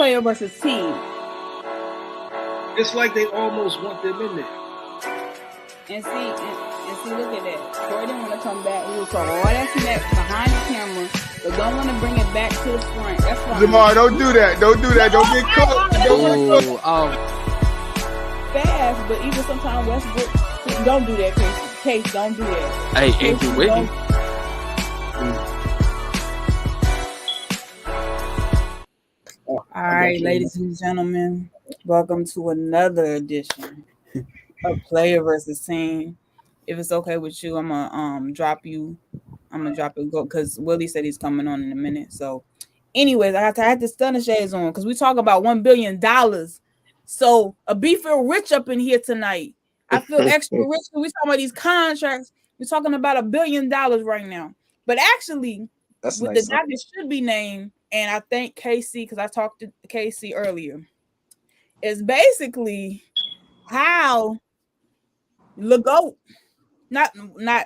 player versus team. It's like they almost want them in there. And see, look at that. Corey didn't want to come back. He was throwing all that snap behind the camera, but don't want to bring it back to the front. That's why. Jamar, don't do that. Don't do that. Don't get cooked. Fast, but even sometimes Westbrook, don't do that, Case, don't do that. Hey, Andrew Wiggins. All right, ladies and gentlemen, welcome to another edition of Player versus Team. If it's okay with you, I'm gonna drop you. I'm gonna drop it because Willie said he's coming on in a minute. So, anyways, I had the stunner shades on because we talk about $1 billion. So be feel rich up in here tonight. I feel extra rich. We talking about these contracts. We're talking about $1 billion right now. But actually, that's what nice. The docket should be named, and I think KC, because I talked to KC earlier, is basically how the GOAT, not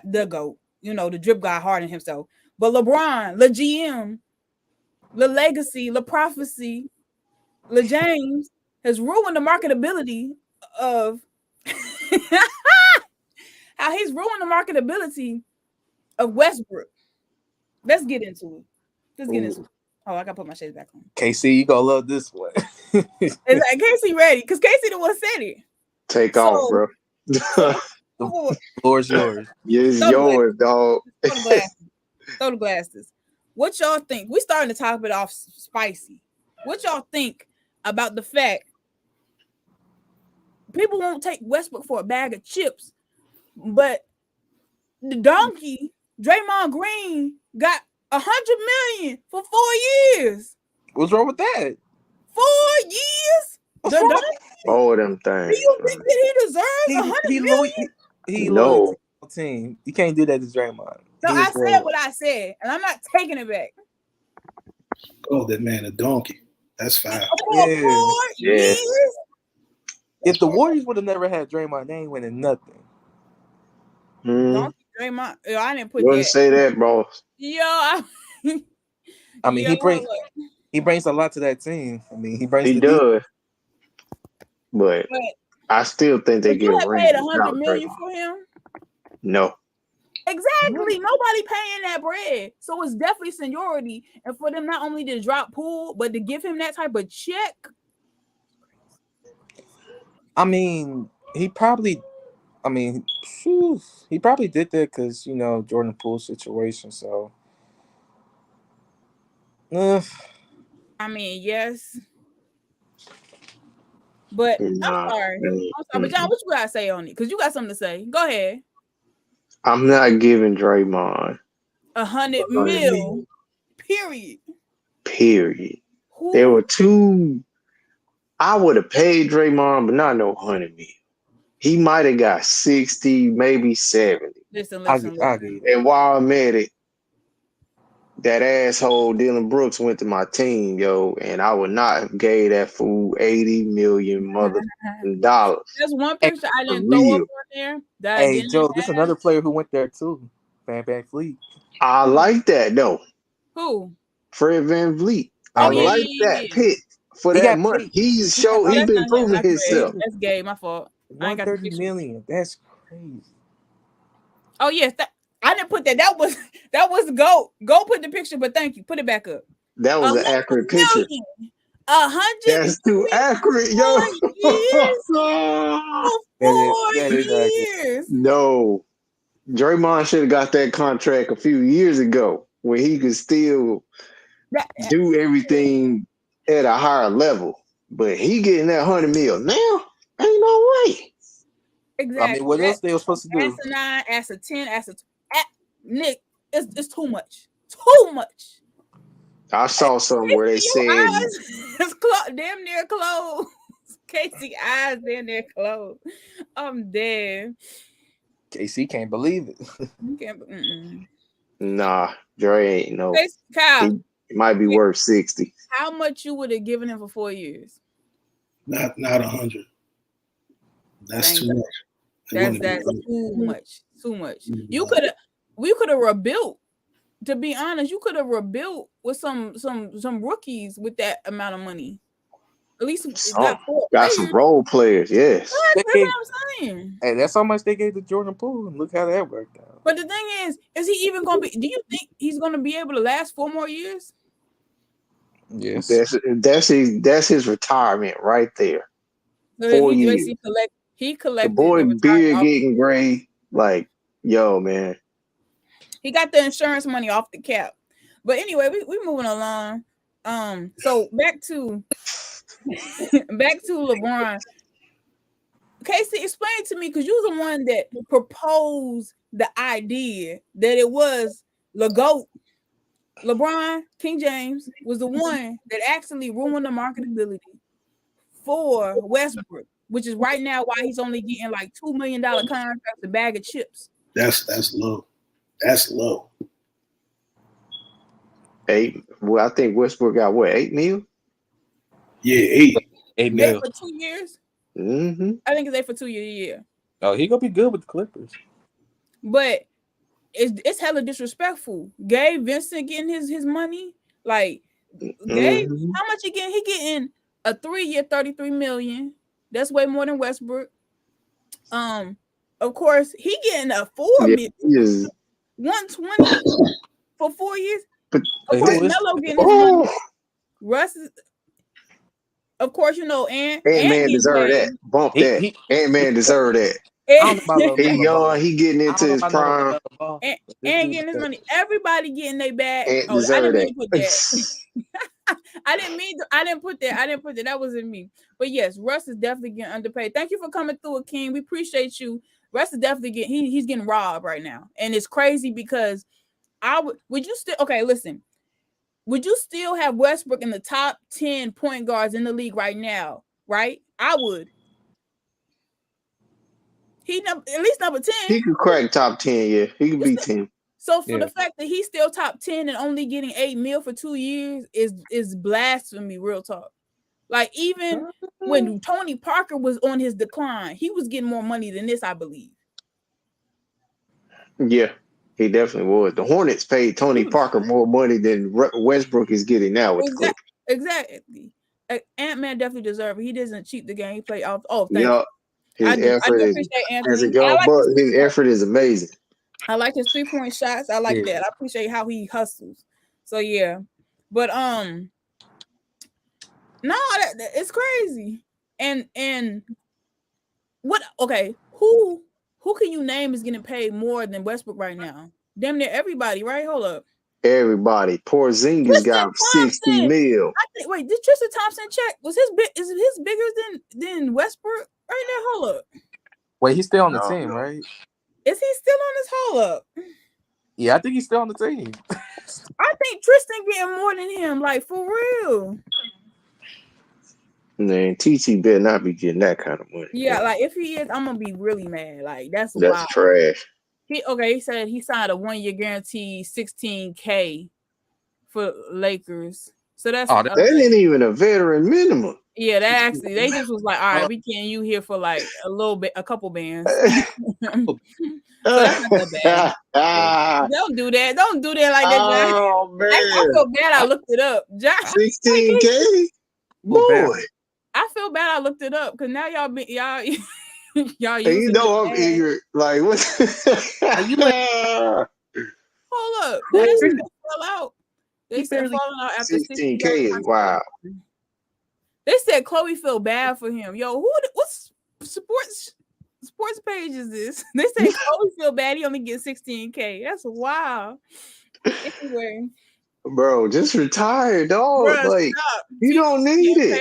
the GOAT, you know, the drip guy Harden himself, but LeBron, the GM, the legacy, the prophecy, the James has ruined the marketability of how he's ruined the marketability of Westbrook. Let's get into it. Oh, I gotta put my shades back on. KC, you gonna love this one. It's like Casey ready, because Casey the one said it. Take off, bro. The floor's yours. It's yours, dog. Throw the glasses. What y'all think? We starting to top it off spicy. What y'all think about the fact people won't take Westbrook for a bag of chips, but the donkey Draymond Green got $100 million for 4 years. What's wrong with that? 4 years? All of them things. Do you think that he deserves $100 million? He loyal to the team. You can't do that to Draymond. So I said what I said, and I'm not taking it back. Oh, that man a donkey. That's fine. 4 years? If the Warriors would have never had Draymond, they ain't winning nothing. Donkey Draymond. I didn't put Wouldn't say that, bro. Yo, I mean, he brings a lot to that team. I mean, he does. But I still think they get rings. Paid $100 million for him? No. Exactly. Nobody paying that bread. So it's definitely seniority. And for them not only to drop Poole, but to give him that type of check. I mean, he probably did that because, you know, Jordan Poole's situation. So, I mean, yes. But I'm sorry. But John, what you gotta say on it? Because you got something to say. Go ahead. I'm not giving Draymond $100 million. Period. Ooh. There were two. I would have paid Draymond, but not no $100 million. He might have got 60, maybe 70. Listen. And while I'm at it, that asshole Dylan Brooks went to my team, yo, and I would not have gave that fool $80 million dollars. There's one picture I didn't throw up on there. Hey, Joe, there's another player who went there too. Van Vliet. I like that though. Who? Fred Van Vliet. I like that pick for that money. He's been proving himself. That's gay. My fault. $130 million. That's crazy. Oh yes, I didn't put that. That was GOAT. Go put the picture, but thank you. Put it back up. That was an accurate picture. 100. That's too accurate, yo. 4 years. No, Draymond should have got that contract a few years ago, where he could still do everything at a higher level. But he getting that $100 million now. Ain't no way. Exactly. I mean, what else they were supposed to do? As a 9, as a 10, as a Nick, it's too much. Too much. I saw something where they said it's damn near closed. Casey eyes damn near closed. I'm dead. KC can't believe it. Nah, Dre ain't no. Kyle, he might be worth 60. How much you would have given him for 4 years? Not 100. That's too much. That's too much. Too much. We could have rebuilt. To be honest, you could have rebuilt with some rookies with that amount of money. At least got 4 Got some players. role players. Yes. That's They what gave, I'm saying. and that's how much they gave to Jordan Poole, and look how that worked out. But the thing is he even gonna be? Do you think he's gonna be able to last 4 more years? Yes. That's his retirement right there. So if 4 he years. he The collected boy the retirement beard off. getting gray. Like, yo, man. He got the insurance money off the cap. But anyway, we moving along. So back to LeBron. Casey, explain to me, because you was the one that proposed the idea that it was LeGoat. LeBron, King James, was the one that actually ruined the marketability for Westbrook, which is right now why he's only getting like $2 million contracts, a bag of chips. That's low. That's low. 8. Well, I think Westbrook got what, 8 mil? Yeah, 8. 8 They mil. for 2 years. Mm-hmm. I think it's 8 for 2 years. Yeah. Oh, he gonna be good with the Clippers. But it's hella disrespectful. Gabe Vincent getting his money. Like Gabe, how much he getting? He getting a 3-year, $33 million. That's way more than Westbrook. Of course, he getting a $4 million, 120 for 4 years. But of course, Melo getting his money. Russ is, of course, you know, Ant-Man deserve that. Bump that. Ant-Man deserve that. I don't know about He young, he getting into his prime. And getting his money. Everybody getting their bag. Ant Oh, I deserve didn't mean that. to put that. I didn't put that. That wasn't me. But yes, Russ is definitely getting underpaid. Thank you for coming through it, King. We appreciate you. Russ is definitely he's getting robbed right now. And it's crazy because would you still listen. Would you still have Westbrook in the top 10 point guards in the league right now? Right? I would. At least number 10. He could crack top 10, yeah. He could be 10. So for the fact that he's still top 10 and only getting $8 million for 2 years is blasphemy, real talk. Like even when Tony Parker was on his decline, he was getting more money than this, I believe. Yeah, he definitely was. The Hornets paid Tony Parker more money than Westbrook is getting now with the Clippers. Exactly. Ant-Man definitely deserves it. He doesn't cheat the game. He played off. Oh, thank you. I do appreciate Anthony. As a young buck, his effort is amazing. I like his 3-point shots. I like that. I appreciate how he hustles. So yeah, but no, it's crazy. And what? Okay, who can you name is getting paid more than Westbrook right now? Damn near everybody, right? Hold up. Everybody. Porzingis got 60 mil. Wait, did Tristan Thompson check? Was his bigger than Westbrook right now? Hold up. Wait, he's still on the team, right? Is he still on this? Hold up. Yeah, I think he's still on the team. I think Tristan getting more than him, like for real. Man, TT better not be getting that kind of money. Yeah, man. Like if he is, I'm gonna be really mad. Like that's wild. Trash. He said he signed a 1-year guarantee, $16K for Lakers. So that's that ain't even a veteran minimum. Yeah, that actually they just was like, all right, we getting you here for like a couple bands. So that's not that bad. Don't do that. Don't do that like that, Josh. Oh man, I feel bad. I looked it up, Josh. 16K, boy. I feel bad. I looked it up because now y'all you know I'm ignorant. Like what? Hold up, they fell out. They said falling out after 16K is wild. They said Chloe feel bad for him. Yo, what sports page is this? They said Chloe feel bad. He only gets 16K. That's wild. Anyway, bro, just retire, dog. Bro, like stop. You don't need it.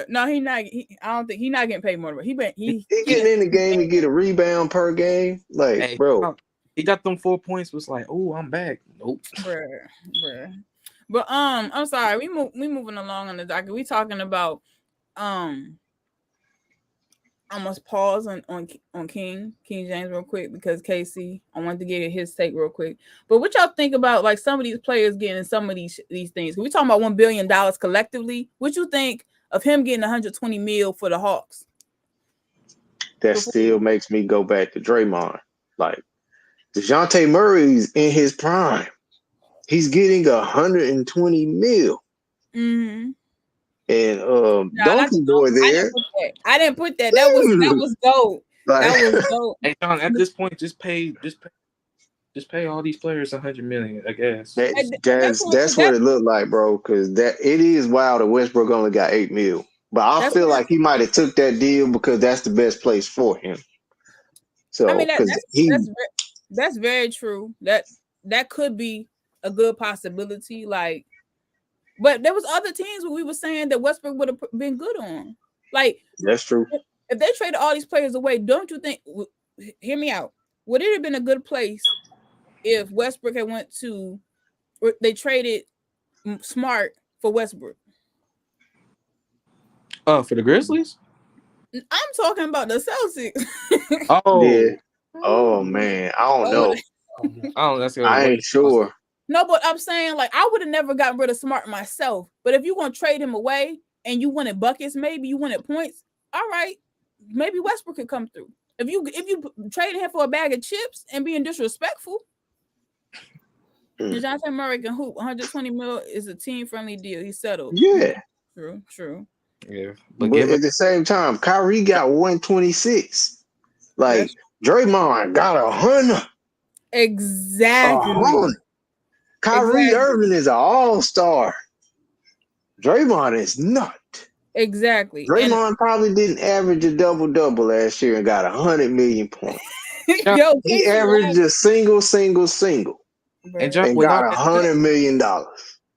No, he not. I don't think he's not getting paid more. He getting in the game and get a rebound per game. Like, bro, he got them 4 points. Was like, oh, I'm back. Nope, bruh. But I'm sorry. We moving along on the docket. We talking about I must pause on King James real quick because Casey, I wanted to get his take real quick. But what y'all think about like some of these players getting some of these things? We talking about $1 billion collectively. What you think of him getting 120 mil for the Hawks? That still makes me go back to Draymond. Like DeJounte Murray's in his prime. He's getting 120 mil. Mm-hmm. and Not the Donkey Boy I there. didn't put that. I didn't put that. That was dope. Like, That was dope. Hey John, at this point, just pay all these players $100 million, I guess. that's what it looked like, bro. Because that it is wild that Westbrook only got $8 million, but I That's feel what like he might have took that deal because that's the best place for him. I mean. So because That's very true. That could be a good possibility. Like, but there was other teams where we were saying that Westbrook would have been good on. Like, that's true. if they traded all these players away, don't you think? Hear me out. Would it have been a good place if Westbrook had went to? They traded Smart for Westbrook. For the Grizzlies? I'm talking about the Celtics. Oh. Yeah. Oh man, I don't know. That's I ain't sure. No, but I'm saying, like, I would have never gotten rid of Smart myself. But if you're gonna trade him away and you wanted buckets, maybe you wanted points. All right, maybe Westbrook could come through. If you traded him for a bag of chips and being disrespectful, DeJounte Murray can hoop. 120 mil is a team friendly deal. He settled. Yeah. True. Yeah, but at the same time, Kyrie got 126. Like Draymond got 100. Exactly. 100. Kyrie Irving is an all-star. Draymond is not. Exactly. Draymond probably didn't average a double-double last year and got 100 million points. He averaged a single. And got $100 million.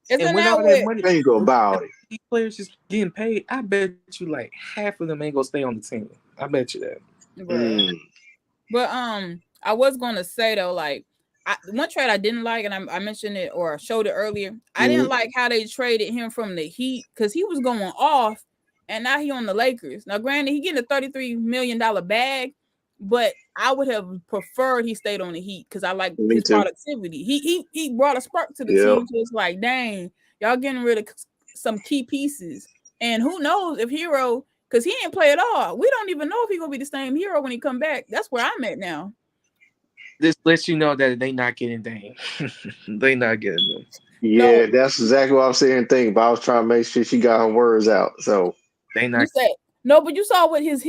And when all that money, think about it. These players just getting paid. I bet you like half of them ain't gonna stay on the team. I bet you that. But I was gonna say though, like, one trade I didn't like, and I mentioned it or showed it earlier. I didn't like how they traded him from the Heat because he was going off, and now he on the Lakers. Now, granted, he getting a $33 million bag, but I would have preferred he stayed on the Heat because I like his productivity. He brought a spark to the team. So it's like, dang, y'all getting rid of some key pieces, and who knows if Hero, because he ain't play at all. We don't even know if he gonna be the same Hero when he come back. That's where I'm at now. This lets you know that they not getting Dame. They not getting them. Yeah, that's exactly what I was saying. But I was trying to make sure she got her words out. So they not. No, but you saw what his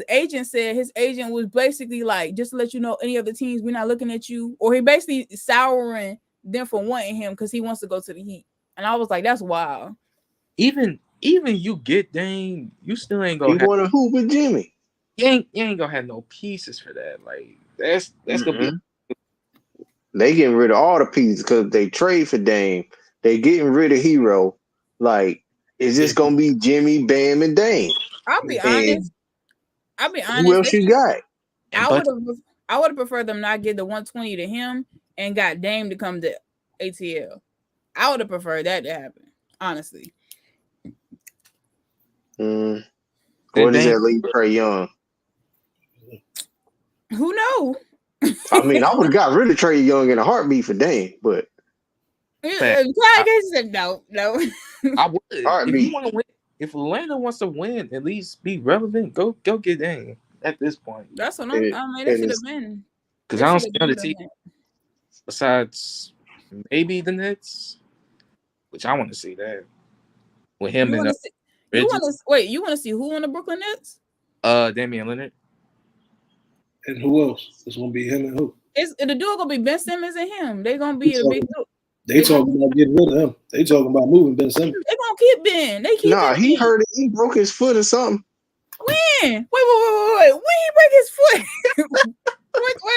agent said. His agent was basically like, just to let you know, any other teams, we're not looking at you. Or he basically souring them for wanting him because he wants to go to the Heat. And I was like, that's wild. Even you get Dame, you still ain't gonna. You want to hoop with Jimmy? You ain't gonna have no pieces for that. Like that's gonna be. They getting rid of all the pieces because they trade for Dame. They getting rid of Hero. Like, it's just gonna be Jimmy, Bam, and Dame. I'll be honest. Who else you got? I would have preferred them not give the 120 to him and got Dame to come to ATL. I would have preferred that to happen, honestly. What does that leave Trae Young? Who knows? I mean, I would have got rid of Trae Young in a heartbeat for Dame, but I said no. I would. If you want to win, if Atlanta wants to win, at least be relevant. Go get Dame at this point. That's what I mean. They should have been. Because I don't see other team besides maybe the Nets, which I want to see that with him and. You want to see who on the Brooklyn Nets? Damian Lillard. And who else? It's gonna be him and who? The duo gonna be Ben Simmons and him. They gonna be a big duo. They talking about getting rid of him. They talking about moving Ben Simmons. They gonna keep Ben. He hurt it. He broke his foot or something. When? Wait. When he break his foot?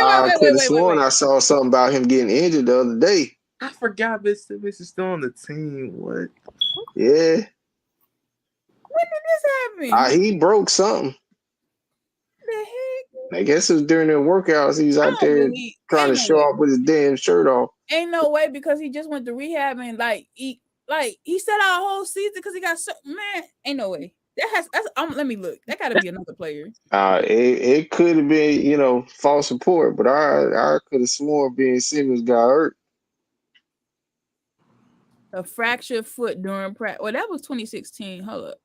I could have sworn I saw something about him getting injured the other day. I forgot Ben Simmons is still on the team. What? Yeah. When did this happen? He broke something. The heck? I guess it was during their workouts. He was out there trying to show off with his damn shirt off. Ain't no way, because he just went to rehab and he set out a whole season because he got man. Ain't no way. Let me look. That got to be another player. It could have been false support, but I could have sworn Ben Simmons got hurt. A fractured foot during practice. Well, that was 2016. Hold up.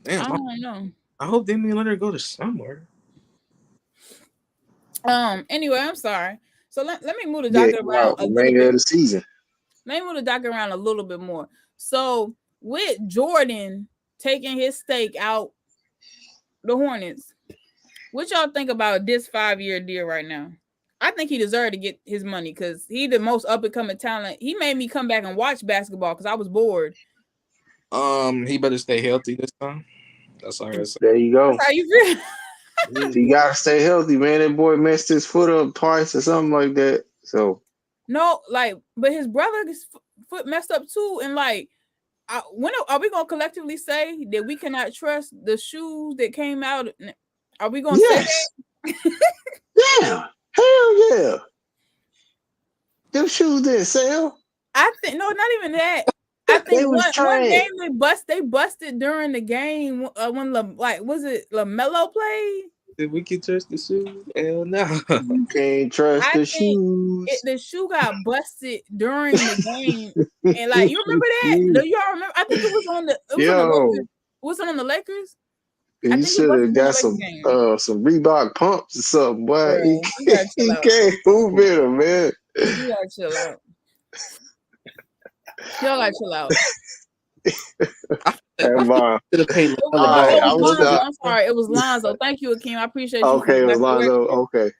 Damn, I don't know. I hope Damian Lillard go to somewhere. Anyway, I'm sorry. So let me move the docket around a little remainder bit. of the season. maybe we'll dock around a little bit more. So with Jordan taking his stake out the Hornets, what y'all think about this 5-year deal right now? I think he deserved to get his money because he the most up and coming talent. He made me come back and watch basketball because I was bored. He better stay healthy this time. That's all I say. There you go. That's how you feel. You gotta stay healthy, man. That boy messed his foot up twice or something like that. So No, like, but his brother's foot messed up too, and like, when are we gonna collectively say that we cannot trust the shoes that came out? Are we gonna say that? Yeah, hell yeah. Them shoes didn't sell. I think no, not even that. I think one game they busted during the game when was it LaMelo played? Did we can trust the shoes? Hell no. You can't trust the shoes. The shoe got busted during the game, and like you remember that? Do y'all remember? I think it was on the was it on the Lakers? You should have got some Reebok pumps or something. Boy, he can't move in them, man. You gotta chill out. Y'all gotta chill out. I'm sorry, it was Lonzo. Thank you, Akeem. I appreciate you. Okay, it was Lonzo. Okay.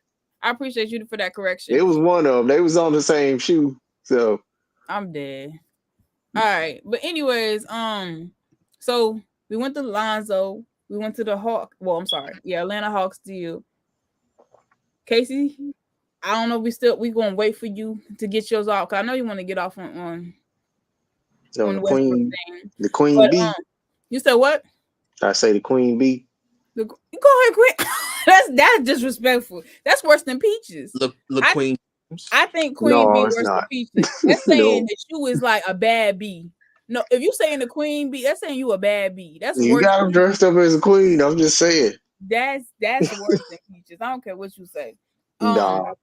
I appreciate you for that correction. It was one of them. They was on the same shoe. So I'm dead. All right. But anyways, so we went to Lonzo. We went to the Atlanta Hawks deal. Casey, I don't know if we gonna wait for you to get yours off, because I know you want to get off on the Queen Bee. You said what? I say the Queen Bee. Go ahead, Queen. that's disrespectful. That's worse than Peaches. Queen. I think Queen Bee worse than Peaches. That's saying that you is like a bad bee. No, if you saying the Queen Bee, that's saying you a bad bee. That's you got him dressed up as a queen. I'm just saying. That's worse than Peaches. I don't care what you say.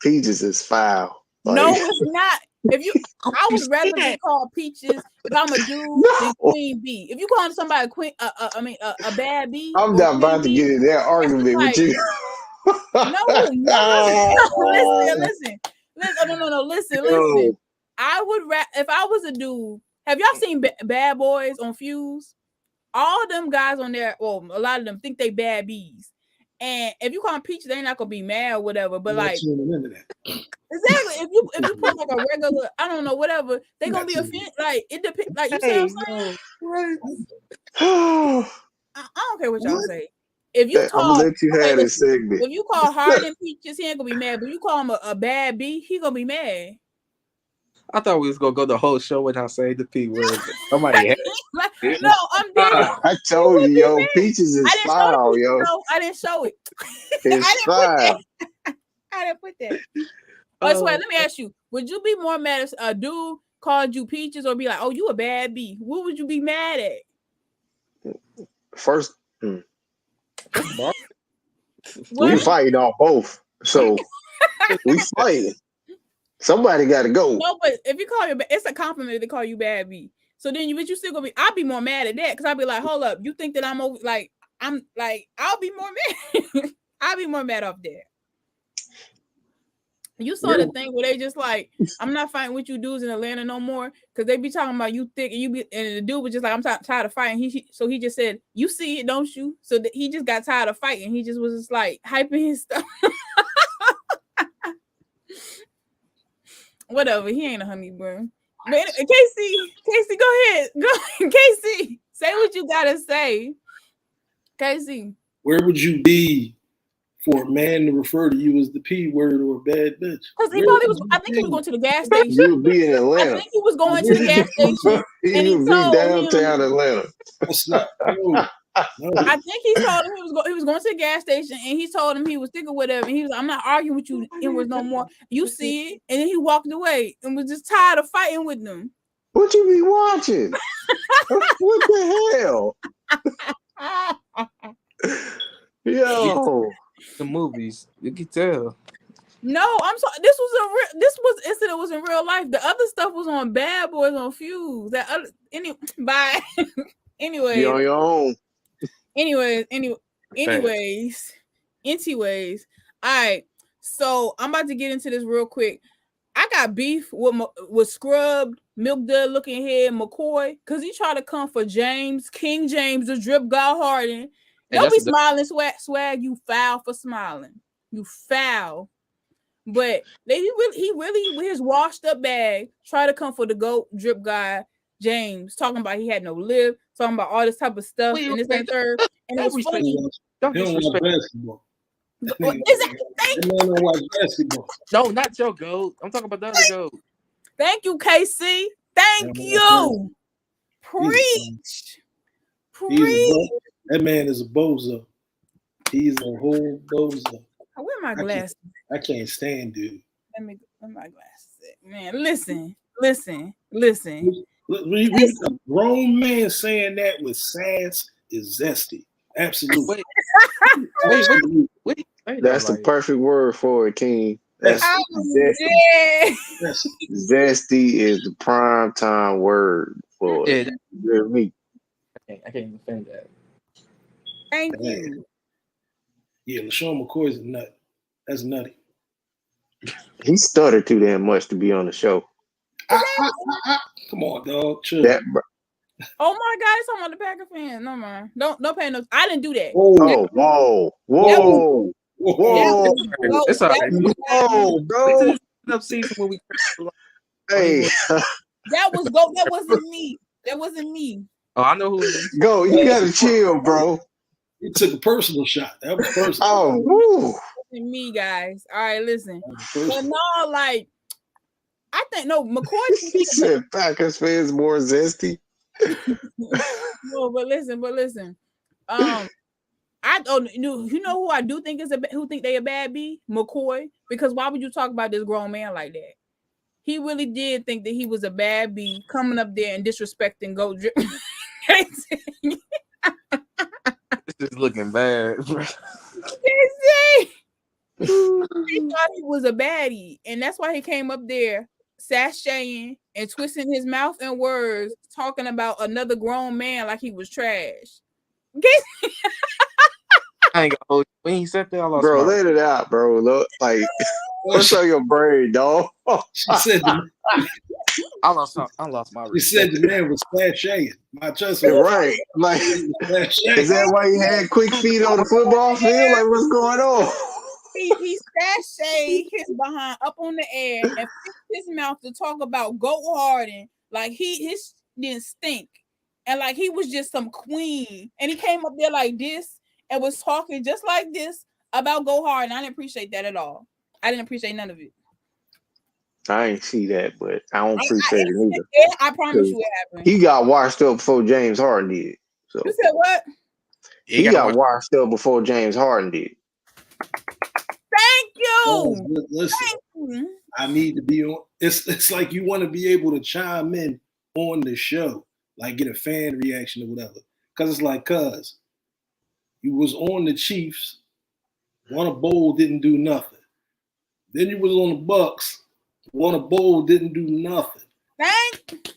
Peaches is foul. Like, no, it's not. I would rather be called Peaches if I'm a dude than Queen Bee. If you call somebody a bad bee, I'm not about to get in that argument with you. Listen. Listen. I would if I was a dude. Have y'all seen Bad Boys on Fuse? All them guys on there, well, a lot of them think they bad bees. And if you call them Peaches, they're not gonna be mad or whatever. But like, exactly, if you put like a regular, I don't know, whatever, they gonna be offended. Like it depends. Like you see what I'm saying? I don't care what y'all say. If you call, I'm gonna let you have this segment. If you call Harden Peaches, he ain't gonna be mad. But you call him a bad bee, he gonna be mad. I thought we was gonna go the whole show without saying the P word. Somebody no, I'm dead. I told you, yo, Peaches is foul, yo. No, I didn't show it. It's foul. I didn't put that. But let me ask you: would you be more mad if a dude called you Peaches, or be like, "Oh, you a bad bee"? What would you be mad at? First, we fighting on both, so we fighting. Somebody got to go. No, but if you call you, it's a compliment to call you bad B. So then you still gonna be. I'll be more mad at that because I'll be like, hold up, you think that I'm over? Like I'm like I'll be more mad. I'll be more mad off that. You saw the thing where they just like, I'm not fighting with you dudes in Atlanta no more because they be talking about you thick and and the dude was just like, I'm tired of fighting. So he just said, you see it, don't you? So he just got tired of fighting. He just was just like hyping his stuff. Whatever, he ain't a honey bun. But Casey, go ahead. Casey, say what you gotta say. Casey, where would you be for a man to refer to you as the P word or a bad bitch? Because he probably was. I think he was going to the gas station. You would be in Atlanta. I think he was going to the gas station. And he would be downtown Atlanta. That's not. No. I think he told him he was going to the gas station, and he told him he was sick or whatever. And he was like, I'm not arguing with you inwards no more. You see it. And then he walked away and was just tired of fighting with them. What you be watching? What the hell? Yo. The movies. You can tell. No, I'm sorry. This incident was in real life. The other stuff was on Bad Boys on Fuse. Bye. Anyway. You're on your own. Anyways. All right. So I'm about to get into this real quick. I got beef with scrubbed, milk dud looking head Mccoy because he tried to come for King James, the drip god Harden. Don't be smiling, swag. You foul for smiling. You foul. But he really with his washed up bag try to come for the GOAT drip guy James, talking about he had no lip, talking about all this type of stuff and this and third. And it was funny. Don't disrespect basketball. Exactly. Don't watch basketball. No, not your GOAT. I'm talking about the other GOAT. Thank you, KC. Thank you. Preach. That man is a bozo. He's a whole bozo. Where my glasses? I can't stand dude. Where my glasses at? Man, listen. A grown man saying that with sass is zesty. Absolutely. Wait. That's the perfect word for it, King. That's zesty. Zesty is the prime time word for me. I can't even defend that. Thank you. Yeah, LaShawn McCoy's a nut. That's nutty. He stuttered too damn much to be on the show. Come on, dog. Chill. Oh my God, it's talking about the Packer fans. No man, don't pay no. I didn't do that. Oh, whoa. It's all right. Whoa, bro. When we hey, that wasn't me. That wasn't me. Oh, I know who it is. Go, you gotta chill, bro. He took a personal shot. That was personal. Oh, woo. Me, guys. All right, listen. But no, like, I think McCoy. He said Packers fans more zesty. No, but listen. I don't. You know who I do think who think they a bad B? McCoy. Because why would you talk about this grown man like that? He really did think that he was a bad B coming up there and disrespecting GOAT drip. This is looking bad. He thought he was a baddie, and that's why he came up there sashaying and twisting his mouth and words, talking about another grown man like he was trash. I ain't gonna hold you. When he said that, I lost bro, let it out, bro. Look, like, what's on your brain, dog? She said I lost my respect. She said the man was sashaying. My chest was right. Like, is that why he had quick feet on the football field? Like, what's going on? He sashayed his behind up on the air and fixed his mouth to talk about GOAT Harden like his didn't stink and like he was just some queen, and he came up there like this and was talking just like this about GOAT Harden. I didn't appreciate that at all. I didn't appreciate none of it. I ain't see that, but I don't appreciate it either. I promise you it happened. He got washed up before James Harden did. So you said what? He got washed up before James Harden did. Thank you. Listen, thank you. I need to be on. It's like you want to be able to chime in on the show, like get a fan reaction or whatever. Because it's like, you was on the Chiefs, won a bowl, didn't do nothing. Then you was on the Bucks, won a bowl, didn't do nothing.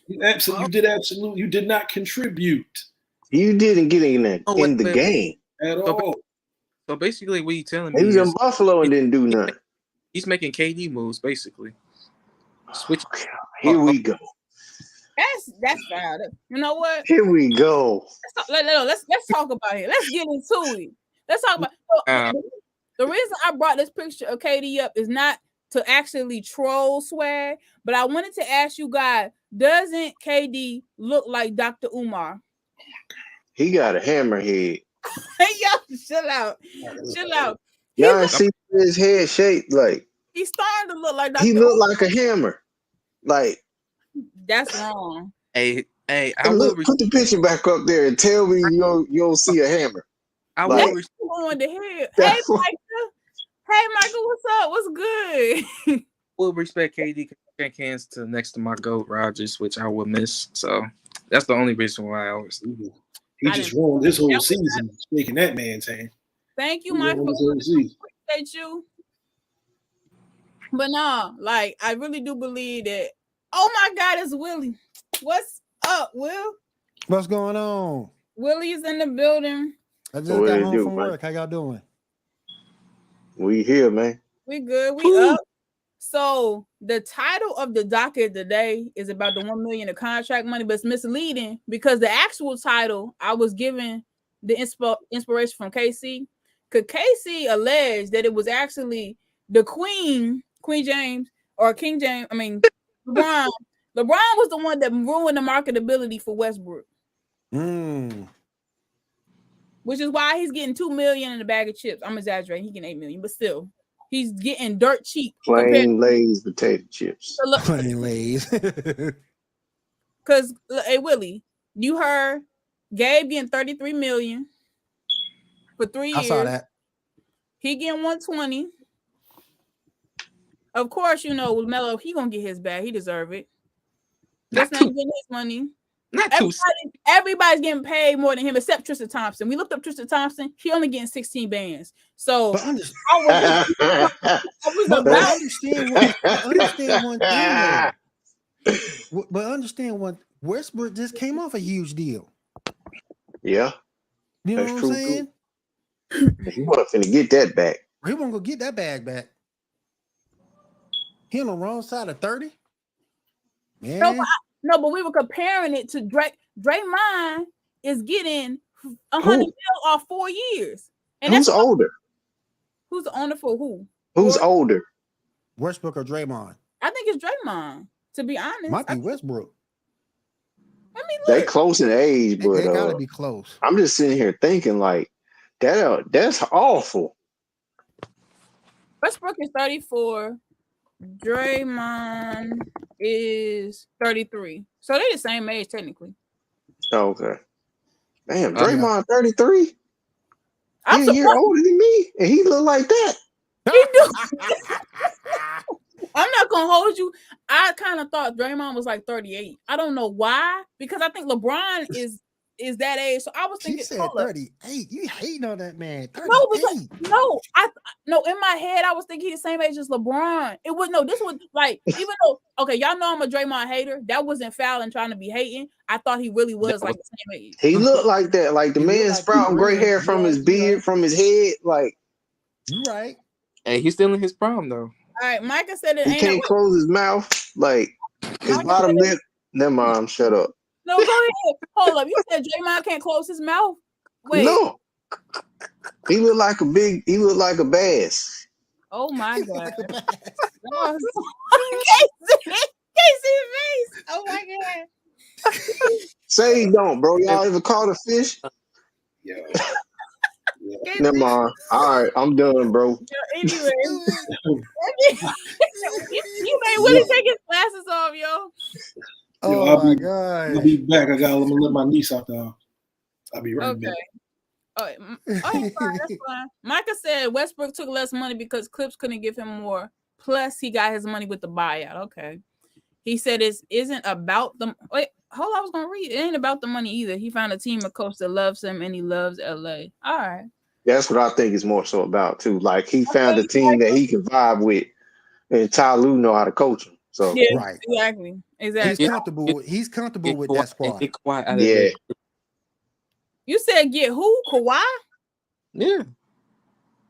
You did not contribute. You didn't get in the game at all. So basically, what you telling me? He was in Buffalo and didn't do nothing. He's making KD moves, basically. Switch. Here we go. That's bad. You know what? Here we go. Let's talk about it. Let's get into it. Let's talk about the reason I brought this picture of KD up is not to actually troll swag, but I wanted to ask you guys: doesn't KD look like Dr. Umar? He got a hammer head. Y'all, chill out. Y'all see his head shaped like he's starting to look like Dr. He looked like a hammer. Like that's wrong. Hey, put the picture back up there and tell me you'll see a hammer. I like, on the head. Hey, Michael, what's up? What's good? We'll respect KD hands to next to my GOAT Rodgers, which I will miss. So that's the only reason why I always do. He just ruined this whole season shaking that man's hand. Thank you, Michael. Appreciate you. But no, like I really do believe that. Oh my God, it's Willie. What's up, Will? What's going on? Willie's in the building. I just got home from work. How y'all doing? We here, man. We good. We up. So the title of the docket today is about the $1 million of contract money, but it's misleading because the actual title I was given the inspiration from KC, because KC alleged that it was actually the Queen James or King James. I mean LeBron. LeBron was the one that ruined the marketability for Westbrook, which is why he's getting $2 million in a bag of chips. I'm exaggerating. He getting $8 million, but still. He's getting dirt cheap. Plain Lay's potato chips. Plain Lay's. Because, hey, Willie, you heard Gabe getting $33 million for 3 years. I saw that. He getting 120. Of course, you know, with Melo, he going to get his bag. He deserve it. That's not getting his money. Everybody's getting paid more than him except Tristan Thompson. We looked up Tristan Thompson. He only getting 16 bands. So understand one thing though. But understand one, Westbrook just came off a huge deal. Yeah. You know what I'm saying? He wasn't finna get that back. He wasn't gonna get that bag back. He on the wrong side of 30. Man. No, but we were comparing it to Drake. Draymond is getting $100 million off 4 years. And who's older? Who's the owner for who? Who's older? Westbrook or Draymond? I think it's Draymond, to be honest. Might be Westbrook. I mean, they close in age, but they gotta be close. I'm just sitting here thinking like that's awful. Westbrook is 34. Draymond is 33. So they're the same age technically. Okay. Damn, Draymond 33? I'm He's a year older than me, and he look like that. He do. I'm not gonna hold you. I kind of thought Draymond was like 38. I don't know why, because I think LeBron is that age. So I was thinking, she said 38. You hating on that man? 38. No, in my head I was thinking he's the same age as LeBron. It was this was like, even though y'all know I'm a Draymond hater. That wasn't foul and trying to be hating. I thought he really was like the same age. He looked like that, like the man sprouting gray hair from his beard, from his head. Like, you right? Hey, he's still in his prime though. All right, Micah said he can't close his mouth. Like his bottom lip. Never mind. Shut up. No, go ahead. Hold up. You said Draymond can't close his mouth? Wait. No. He looked like a bass. Oh my God. Casey's face. Oh my God. Say he don't, bro. Y'all ever caught a fish? Yeah. Never mind. All right, I'm done, bro. Anyway. you made Willie take his glasses off, yo. Oh my God. I'll be back. I gotta let my niece out there. I'll be right back. That's fine. That's fine. Micah said Westbrook took less money because Clips couldn't give him more. Plus, he got his money with the buyout. Okay. He said it isn't about the. Wait, hold on. I was gonna read. It ain't about the money either. He found a team, a coach that loves him, and he loves LA. All right. That's what I think is more so about too. Like he found a team that he can vibe with, and Ty Lue know how to coach him. So right, exactly. He's comfortable with that squad. Yeah. You said get who? Kawhi? Yeah.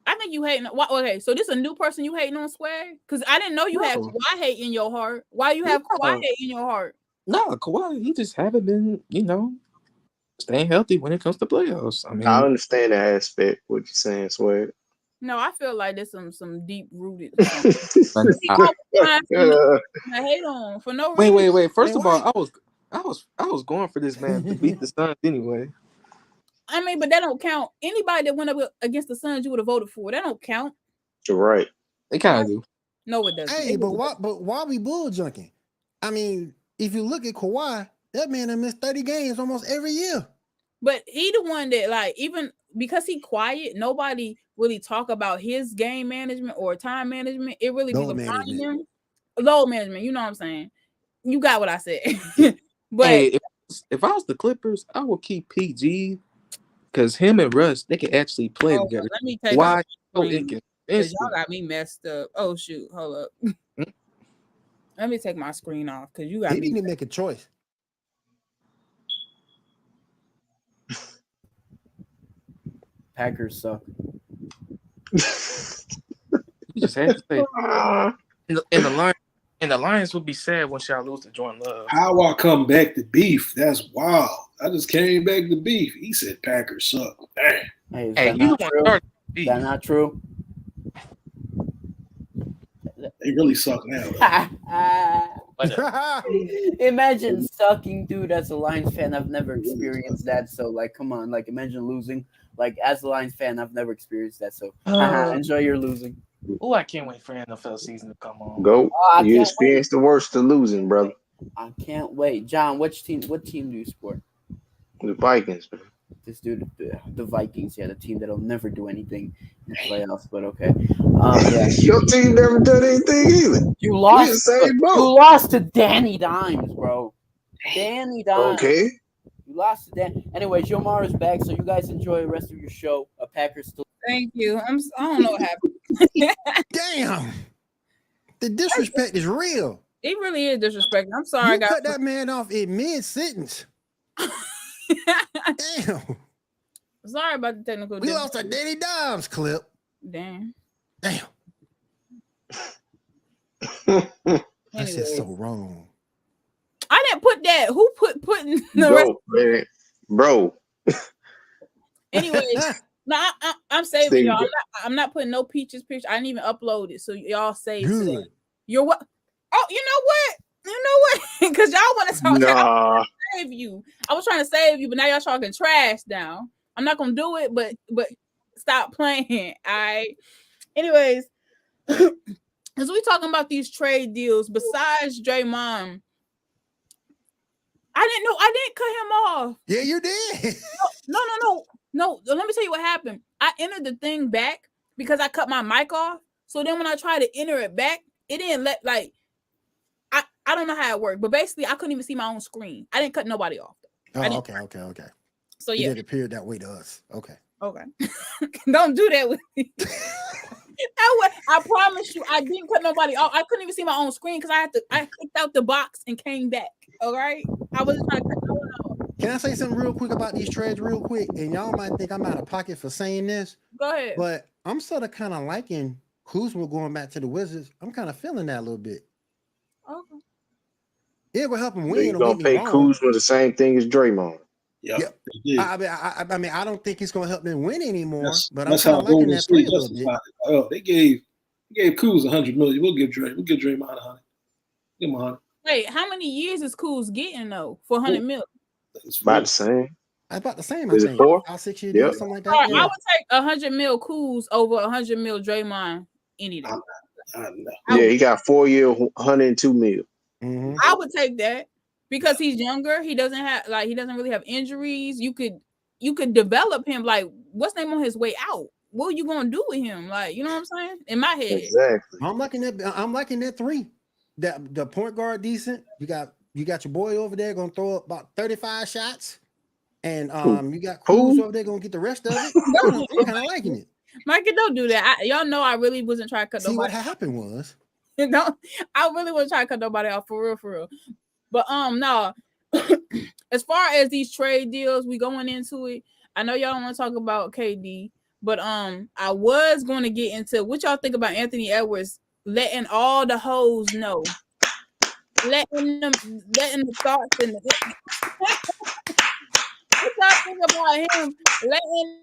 I think you hating. Okay, so this is a new person you hating on, Swag? Because I didn't know you had Kawhi hate in your heart. Why you have Kawhi hate in your heart? No, Kawhi, he just haven't been, staying healthy when it comes to playoffs. I mean, I understand that aspect. What you're saying, Swag. No, I feel like there's some deep rooted. I hate on for no reason. Wait. First of all, I was going for this man to beat the Suns anyway. I mean, but that don't count. Anybody that went up against the Suns, you would have voted for. That don't count. You're right. They kind of do. No, it doesn't. Hey, but why we bull junking? I mean, if you look at Kawhi, that man has missed 30 games almost every year. But he the one that, like, even because he quiet, nobody really talk about his game management or time management. It really be behind him. Load management, you know what I'm saying? You got what I said. But hey, if I was the Clippers, I would keep PG because him and Russ, they can actually play together. Let me take why so y'all got me messed up. Oh shoot, hold up. Let me take my screen off because you got me. He didn't make a choice. Packers suck. You just had to say. And the Lions would be sad when y'all lose to Jordan Love. How I come back to beef? That's wild. I just came back to beef. He said Packers suck. Dang. Hey, is Hey, that you not want true? to start Is beef. that not true? They really suck now. Imagine sucking, dude. As a Lions fan, I've never experienced that. So, like, come on, like, imagine losing. Like, as a Lions fan, I've never experienced that. So, enjoy your losing. Oh, I can't wait for NFL season to come on. Go. I You can't experienced the worst of losing, brother. I can't wait. John, what team do you support? The Vikings, man. This dude, the Vikings, yeah, the team that'll never do anything in the playoffs. But okay, yeah. Your team never done anything either. You We lost. the same boat. You lost to Danny Dimes, bro. Danny Dimes. Okay. You lost to Dan. Anyways, Umar is back, so you guys enjoy the rest of your show. Packers still. Thank you. I don't know what happened. Damn. The disrespect is real. It really is disrespectful. I'm sorry, You guys. cut that man off in mid-sentence. Damn. Sorry about the technical. We lost a Danny Dimes clip. Damn. Damn. That's just Anyways. so wrong. I didn't put that. Who putting the rest? Man. Bro. Anyways, no, I'm saving y'all. I'm not putting no Peaches picture. I didn't even upload it, so y'all save today. Good. You're what? Oh, you know what? Because y'all want to talk. Nah. Save you. I was trying to save you, but now y'all talking trash now. I'm not gonna do it, but stop playing. All right. Anyways, as we talking about these trade deals, besides Draymond, I didn't cut him off. Yeah, you did. No. Let me tell you what happened. I entered the thing back because I cut my mic off. So then when I tried to enter it back, it didn't let I don't know how it worked, but basically I couldn't even see my own screen. I didn't cut nobody off. Oh, okay. So It yeah. did appear that way to us. Okay. Don't do that with me. I promise you, I didn't cut nobody off. I couldn't even see my own screen because I clicked out the box and came back. All right. I wasn't trying to cut no one off. Can I say something real quick about these trades real quick? And y'all might think I'm out of pocket for saying this. Go ahead. But I'm sort of kind of liking Kuzma going back to the Wizards. I'm kind of feeling that a little bit. Okay. It will help him win. You're going to pay Kuzma the same thing as Draymond. Yep. I mean, I don't think he's going to help them win anymore. But I'm That's kind how of liking Golden that three State a little bit. Oh, they gave Kuz $100 million. We'll give Draymond $100. Give him $100. Wait, how many years is Kuz getting though for $100 million? It's About the same. About the same. Is I it think 4? 5-6 years, Yep. something like All that. right, Yeah. I would take $100 million Kuz over $100 million Draymond any day. I don't know. Yeah, he got 4 year, $102 million. Mm-hmm. I would take that because he's younger. He doesn't really have injuries. You could develop him. Like, what's name on his way out? What are you gonna do with him? Like, you know what I'm saying? In my head, Exactly. I'm liking that three. That the point guard decent. You got your boy over there gonna throw up about 35 shots, and you got Kuz over there gonna get the rest of it. I'm kind of liking it. Mikey, don't do that. Y'all know I really wasn't trying to cut See, nobody. what happened was, I really wasn't trying to cut nobody off for real. But no. As far as these trade deals, we going into it. I know y'all don't want to talk about KD, but I was going to get into what y'all think about Anthony Edwards letting all the hoes know, letting the thoughts and what y'all think about him letting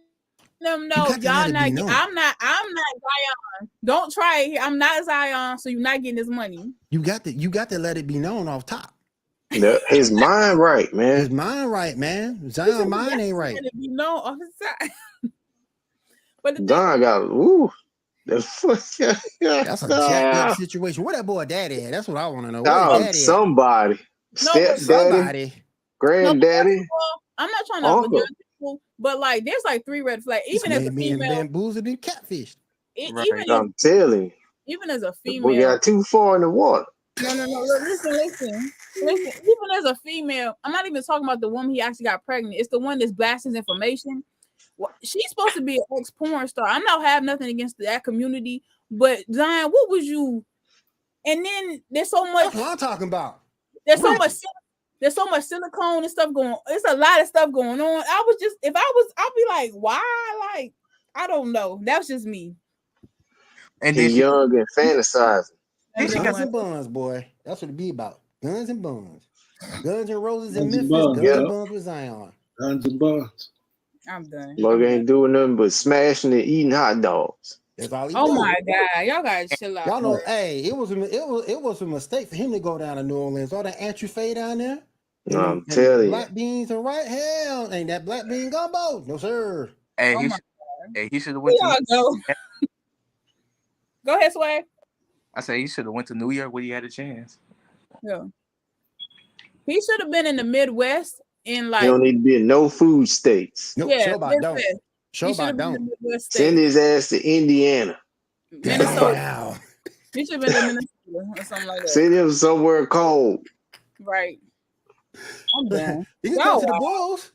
them know y'all not. I'm not Zion. Don't try it here. I'm not Zion, so you're not getting this money. you got to let it be known off top. His mind right, man. His mind right, man. Zion mind ain't right. Let it be known off the side. But Don got That's a jacked up situation. Where that boy daddy at? That's what I want to know. Somebody. Stepdaddy, granddaddy. I'm not trying to judge people, but like there's like 3 red flags. Even as a female, bamboozled and catfish. I'm telling you. Even as a female, We got too far in the water. No. Listen. Even as a female, I'm not even talking about the woman he actually got pregnant. It's the one that's blasting his information. She's supposed to be an ex-porn star. I'm not have nothing against that community, but Zion, what was you? And then there's so much. That's what I'm talking about. There's so much silicone and stuff going on. There's a lot of stuff going on. I'll be like, why? Like, I don't know. That's just me. And he's young and fantasizing. Guns and buns, boy. That's what it be about. Guns and buns. Guns and Roses in Guns and Memphis. buns, Guns and yeah. buns with Zion. Guns and buns. I'm done. Mug ain't doing nothing but smashing and eating hot dogs. That's all he Oh do. my God, y'all gotta chill out. Y'all know, hey, it was a mistake for him to go down to New Orleans. All that antroufe down there. I'm telling you. Black beans and right hell. Ain't that black bean gumbo? No, sir. Hey, Oh he my hey, he should have went Y'all to. go. Go ahead, Swag. I say he should have went to New York when he had a chance. Yeah. He should have been in the Midwest in You like don't need to be in no food states. Nope, yeah, show about don't. Midwest. Show He should about have been in the don't. Midwest Send state. his ass to Indiana. Minnesota. Wow. He should have been in Minnesota or something like that. Send him somewhere cold. Right. I'm done. He can Y'all come to the wild. Bulls.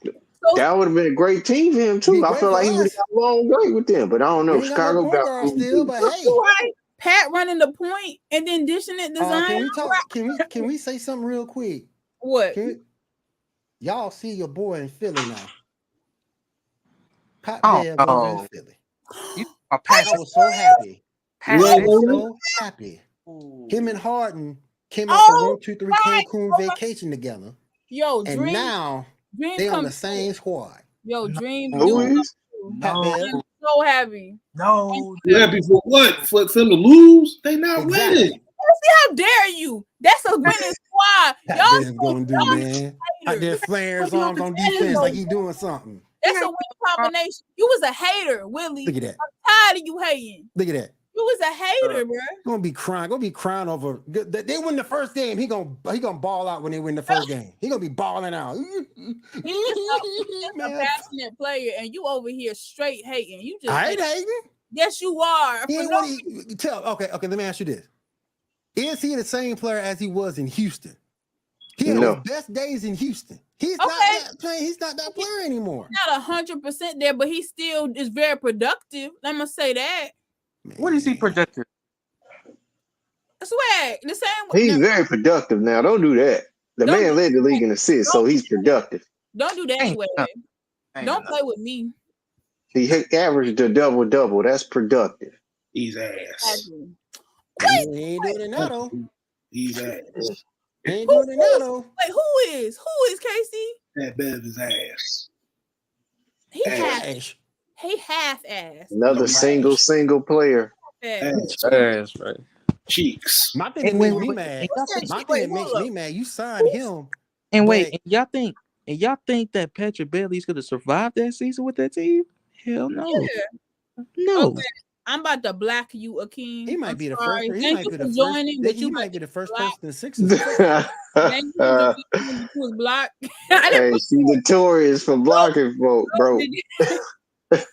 So That would have been a great team for him Be too. I great feel like for he would have us. got along great with them, but I don't know. We ain't got no Chicago point got guard room still, too. but hey. you right. Pat running the point and then dishing it to Zion. Can we talk? Can we say something real quick? What? Y'all see your boy in Philly now. Pat Oh, Bev over in no. Philly. You I Pat, was so happy. Pat I Yeah, was yeah. so happy. Him and Harden came out Oh, the 1, 2, 3 my Cancun vacation together, Yo, and Dream. now Dreams they on come the same squad. Yo, Dream. No. Who do is? come Pat true. Bev. I'm so happy. no. You happy for what? For them to lose? They not Exactly. winning. How dare you? That's a winning squad. Pat Y'all Bev's gonna do, man. Out there flaring his arms on defense like he doing something. That's a win combination. You was a hater, Willie. Look at that. Tired of you hating. Look at that. You was a hater, bro. Gonna be crying over. They win the first game. He gonna ball out when they win the first game. He gonna be balling out. He's a Man, passionate player, and you over here straight hating. You just I ain't hating. yes, you are. He For ain't no what he tell. Okay. Let me ask you this: is he the same player as he was in Houston? He had No. his best days in Houston. He's Okay. not that player. He's not that player anymore. not 100% there, but he still is very productive. I'm gonna say that. What is he projected? Swag the same. He's very productive now. Don't do that. The Don't man do led the league in assists, so he's productive. Don't do that, Ain't Swag. nothing. Ain't Don't nothing. play with me. He averaged a double-double. That's productive. He's ass. Exactly. He ain't doing it now though. He's ass. He ain't doing it now though. Wait, who is Casey? That Bev is ass. He half Trash. ass. Another single player. Ass. Ass, right. Cheeks. My thing that And makes wait, me wait, mad. and y'all think- My thing Wait, that makes hold me up. mad. You signed him. And wait, But- and y'all think that Patrick Bailey's gonna survive that season with that team? Hell no. Yeah. No. Okay. I'm about to black you, Akeem. He might I'm be the sorry. first. He Thank might you be for the joining, but first. you He might be the first black. person in Sixers. Thank you for joining, but you was blocked. Hey, she's notorious for blocking folk, bro.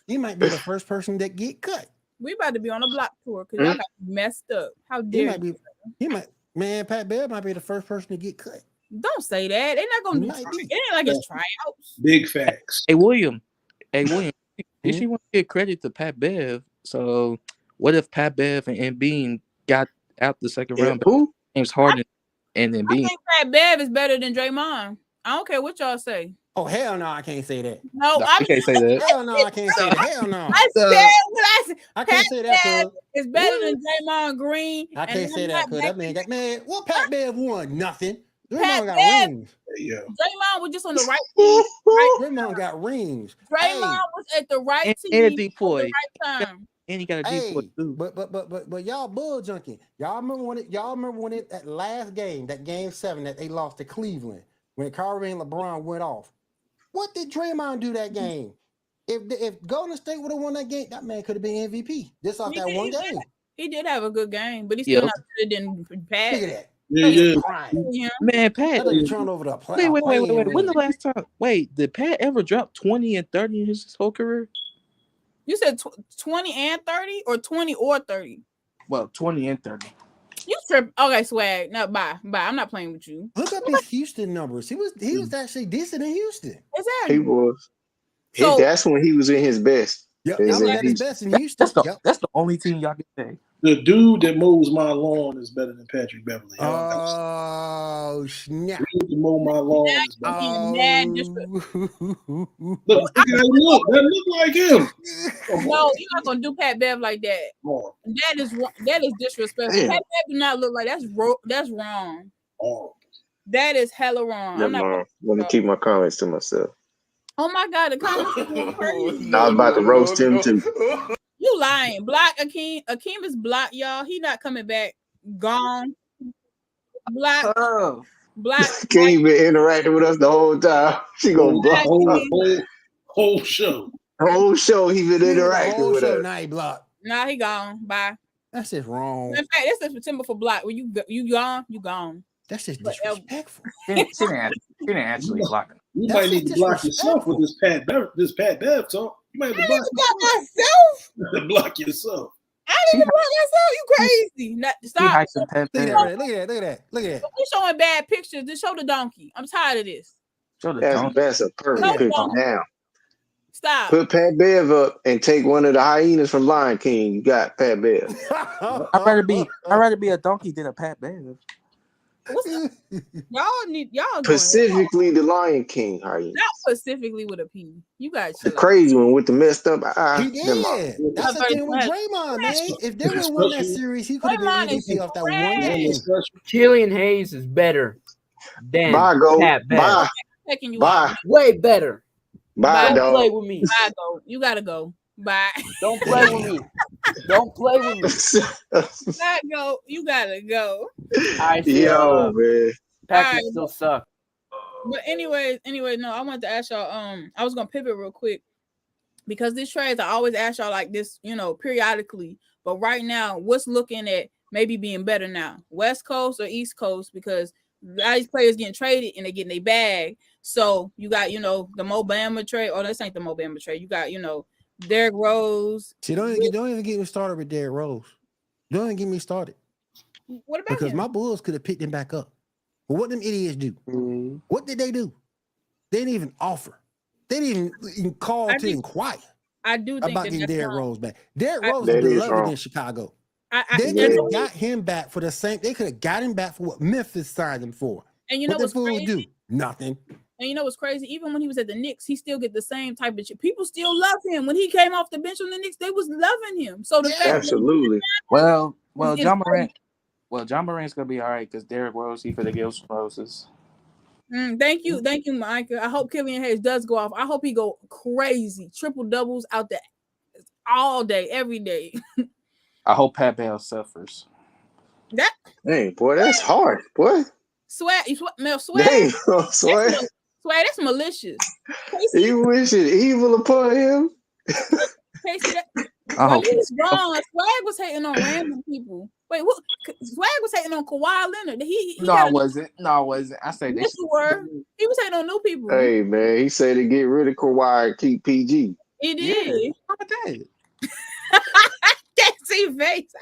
He might be the first person that get cut. We about to be on a block tour because y'all got messed up. How He dare might you? be. He might. Man, Pat Bev might be the first person to get cut. Don't say that. They're not gonna He do might it. be. It ain't like it's tryouts. Big facts. Hey William. You should want to give credit to Pat Bev. So what if Pat Bev and Embiid got out the second round? Who? James Harden and I Embiid. think Pat Bev is better than Draymond. I don't care what y'all say. Oh hell no, I can't say that. No, No, I'm you can't say that. Hell no, I can't say that. Hell no, I said what I said. I can't say that. Cause It's better than Draymond Green. I and can't say I'm that. not Cause that man got What Pat Bev won? Nothing. Pat Draymond got Bev- rings. Yeah. Draymond was just on the right team. Right? Draymond got rings. Draymond was at the right And team a at the decoy. right time. And he got a deep Hey, too. but y'all bull junkie. Y'all remember when it that last game, that game 7 that they lost to Cleveland when Kyrie and LeBron went off. What did Draymond do that game? If Golden State would have won that game, that man could have been MVP. Just off that one game. He did have a good game, but he still not better than Pat. Look at that. Yeah. Yeah. Man, Pat. That turned over the play. Wait. When the last time? Wait, did Pat ever drop 20 and 30 in his whole career? You said 20 and 30 or 20 or 30? Well, 20 and 30. You trip. Okay, Swag. No, bye. I'm not playing with you. Look up his Houston numbers. He was actually decent in Houston. Exactly. He was. So- That's when he was in his best. Yep, Is that was in at his Houston. best in Houston. That's the only team y'all can say. The dude that mows my lawn is better than Patrick Beverly. Oh snap! The dude that mow my lawn is better. Look how he look. That look like him. No, you're not gonna do Pat Bev like that. Oh. That is disrespectful. Damn. Pat Bev do not look like that's wrong. Oh. That is hella wrong. I'm not. Let me keep my comments to myself. Oh my god, the comments are crazy. I was about to roast him too. You lying. Block Akeem. Akeem is blocked, y'all. He not coming back. Gone. Block. Block. Can't even interacting with us the whole time. She gonna block whole show. Whole show he been interacting with us. Now he blocked. Nah, he gone. Bye. That's just wrong. In fact, that's the September for block. When you gone, you gone. That's just disrespectful. She didn't actually block him. You might need to block yourself with this Pat Bev talk. You might have to block myself. Block yourself. I didn't block myself. You crazy? Stop. Look at that. You showing bad pictures. Just show the donkey. I'm tired of this. That's a perfect picture now. Stop. Put Pat Bev up and take one of the hyenas from Lion King. You got Pat Bev. I'd rather be a donkey than a Pat Bev. Y'all specifically the Lion King hyena. Not specifically with a P. You guys the crazy one with the messed up eyes. He did. That's the thing with Draymond, man. If they would have won that series, he could have been MVP off that one game. Killian Hayes is better than Pat Bev. Bye. Way better. Bye, Don't play with me. Bye, go. You gotta go. Bye. Don't play with me. Don't play with me. Bye, go. You gotta go. Yo, man. Packers still suck. But anyway, no, I wanted to ask y'all. I was gonna pivot real quick because these trades I always ask y'all like this, periodically. But right now, what's looking at maybe being better now, West Coast or East Coast? Because a lot of these players getting traded and they're getting their bag. So you got, the Mo Bamba trade. Oh, this ain't the Mo Bamba trade. You got, Derrick Rose. See, don't even get me started with Derrick Rose. Don't even get me started. What about because him? my Bulls could have picked him back up. But what them idiots do? Mm-hmm. What did they do? They didn't even offer. They didn't even call to inquire. I do think about getting Derrick Rose back. Derrick Rose is beloved in Chicago. They could have got him back for the same. They could have got him back for what Memphis signed him for. And you know what's crazy? Do? Nothing. And you know what's crazy? Even when he was at the Knicks, he still get the same type of shit. People still love him. When he came off the bench on the Knicks, they was loving him. So the fact absolutely. Well, John Morant's gonna be all right because Derrick Rose, he for the Gills Roses. Thank you, Micah. I hope Killian Hayes does go off. I hope he go crazy, triple doubles out there all day, every day. I hope Pat Bev suffers. Hey, boy, that's hard, boy. Swag. Damn, Swag. Swag, that's malicious. You wish it evil upon him? Casey, he's wrong. Swag was hating on random people. Wait, what? Swag was hating on Kawhi Leonard. I wasn't. I said this. You were. He was hating on new people. Hey, man, he said to get rid of Kawhi and keep PG. He did. Yeah. How about that? Can't see face.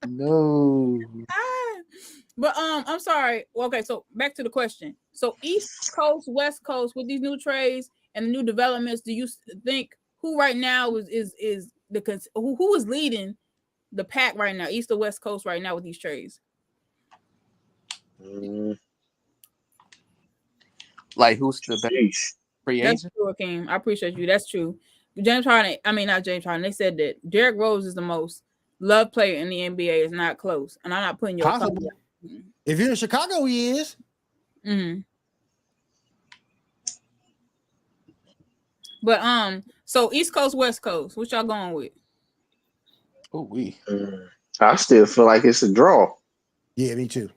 No. But I'm sorry. Well, okay, so back to the question. So East Coast, West Coast, with these new trades and the new developments, do you think who right now is who is leading the pack right now, East or West Coast right now with these trades? Like who's the best free agent? That's true, Akeem. I appreciate you. That's true. James Harden. I mean, not James Harden. They said that Derrick Rose is the most loved player in the NBA. Is not close, and I'm not putting your possible. If you're in Chicago, he is. Mm-hmm. But so East Coast, West Coast, what y'all going with? I still feel like it's a draw. Yeah, me too.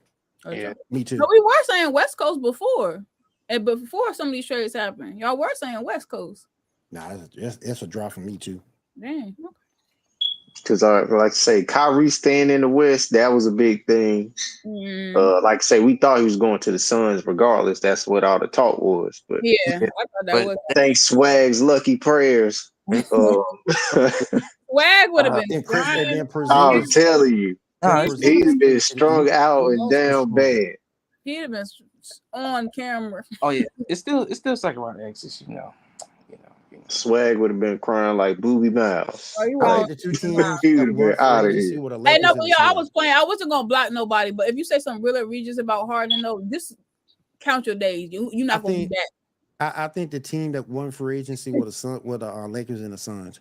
Okay. Yeah, me too. No, we were saying West Coast before, and before some of these trades happened, y'all were saying West Coast. Nah, it's a draw for me too. Dang. Because I like to say Kyrie staying in the West, that was a big thing. Like I say, we thought he was going to the Suns regardless. That's what all the talk was. But yeah, I thought that was. Thanks Swag's lucky prayers. Swag would have been. I'm telling you, he's been strung out and down bad. He'd have been on camera. Oh yeah, it's still second round exits, Swag would have been crying like Booby Miles. Oh, you I are. think the two teams He that would have won been free out of agency here. were the Hey, Lakers no, and but the yo, I Suns. was playing. I wasn't gonna block nobody, but if you say something really egregious about Harden, though, just count your days. You're not gonna be back. I think the team that won free agency were the Lakers and the Suns.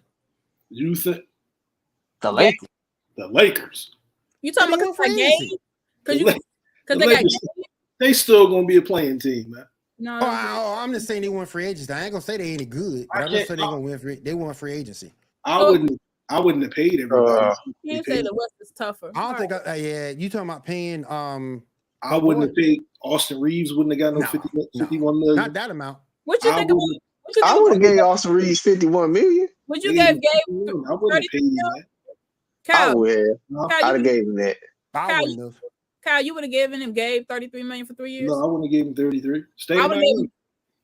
You think The Yeah. Lakers. the Lakers? You talking They about won free Gabe? agency. Because The they got Lakers, Gabe? they still gonna be a playing team, man. No, I'm just saying they won free agency. I ain't gonna say they ain't good, but I'm just saying they gonna win free. They won free agency. I wouldn't have paid everybody. you can't say the West is tougher. I don't think. Yeah, you talking about paying? I wouldn't have paid. Austin Reeves wouldn't have got no 51 million. Not that amount. What you think? I would have gave Austin Reeves 51 million. Would you give Gabe? I wouldn't have paid him that. Kyle, I would have. Kyle, I'd have gave him that. I wouldn't have. Kyle, you would have given him Gabe 33 million for 3 years. No, I wouldn't have gave him 33. Stay I in would Miami.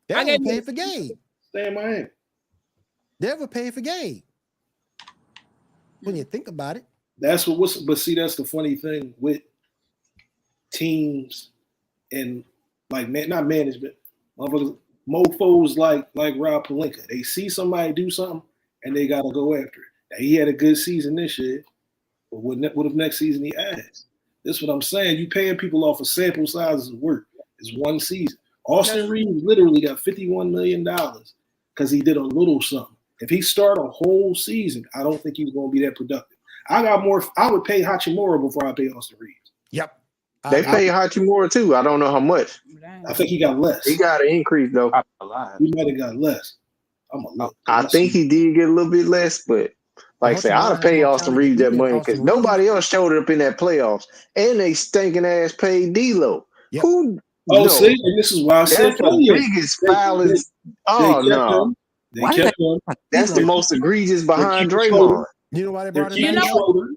They I never gave paid for Gabe. Stay in Miami. They never paid for Gabe. When you think about it, That's but see, that's the funny thing with teams and like not management, motherfuckers, mofos like Rob Pelinka. They see somebody do something and they gotta go after it. Now, he had a good season this year, but what if next season he adds? This is what I'm saying. You paying people off of sample sizes of work. It's one season. Austin Reeves literally got $51 million because he did a little something. If he start a whole season, I don't think he's going to be that productive. I would pay Hachimura before I pay Austin Reeves. yep. They pay Hachimura too. I don't know how much. I think he got less. He got an increase though. He might have got less. I think he did get a little bit less, but like I said, I'd have paid Austin Reeves that money because nobody else showed up in that playoffs, and they stinking ass paid D'Lo. Yep. Who? Oh, no. see, and this is why I said That's the biggest foulest. Oh no, they kept him. That's the most egregious behind Draymond. You know why they brought him You back? know,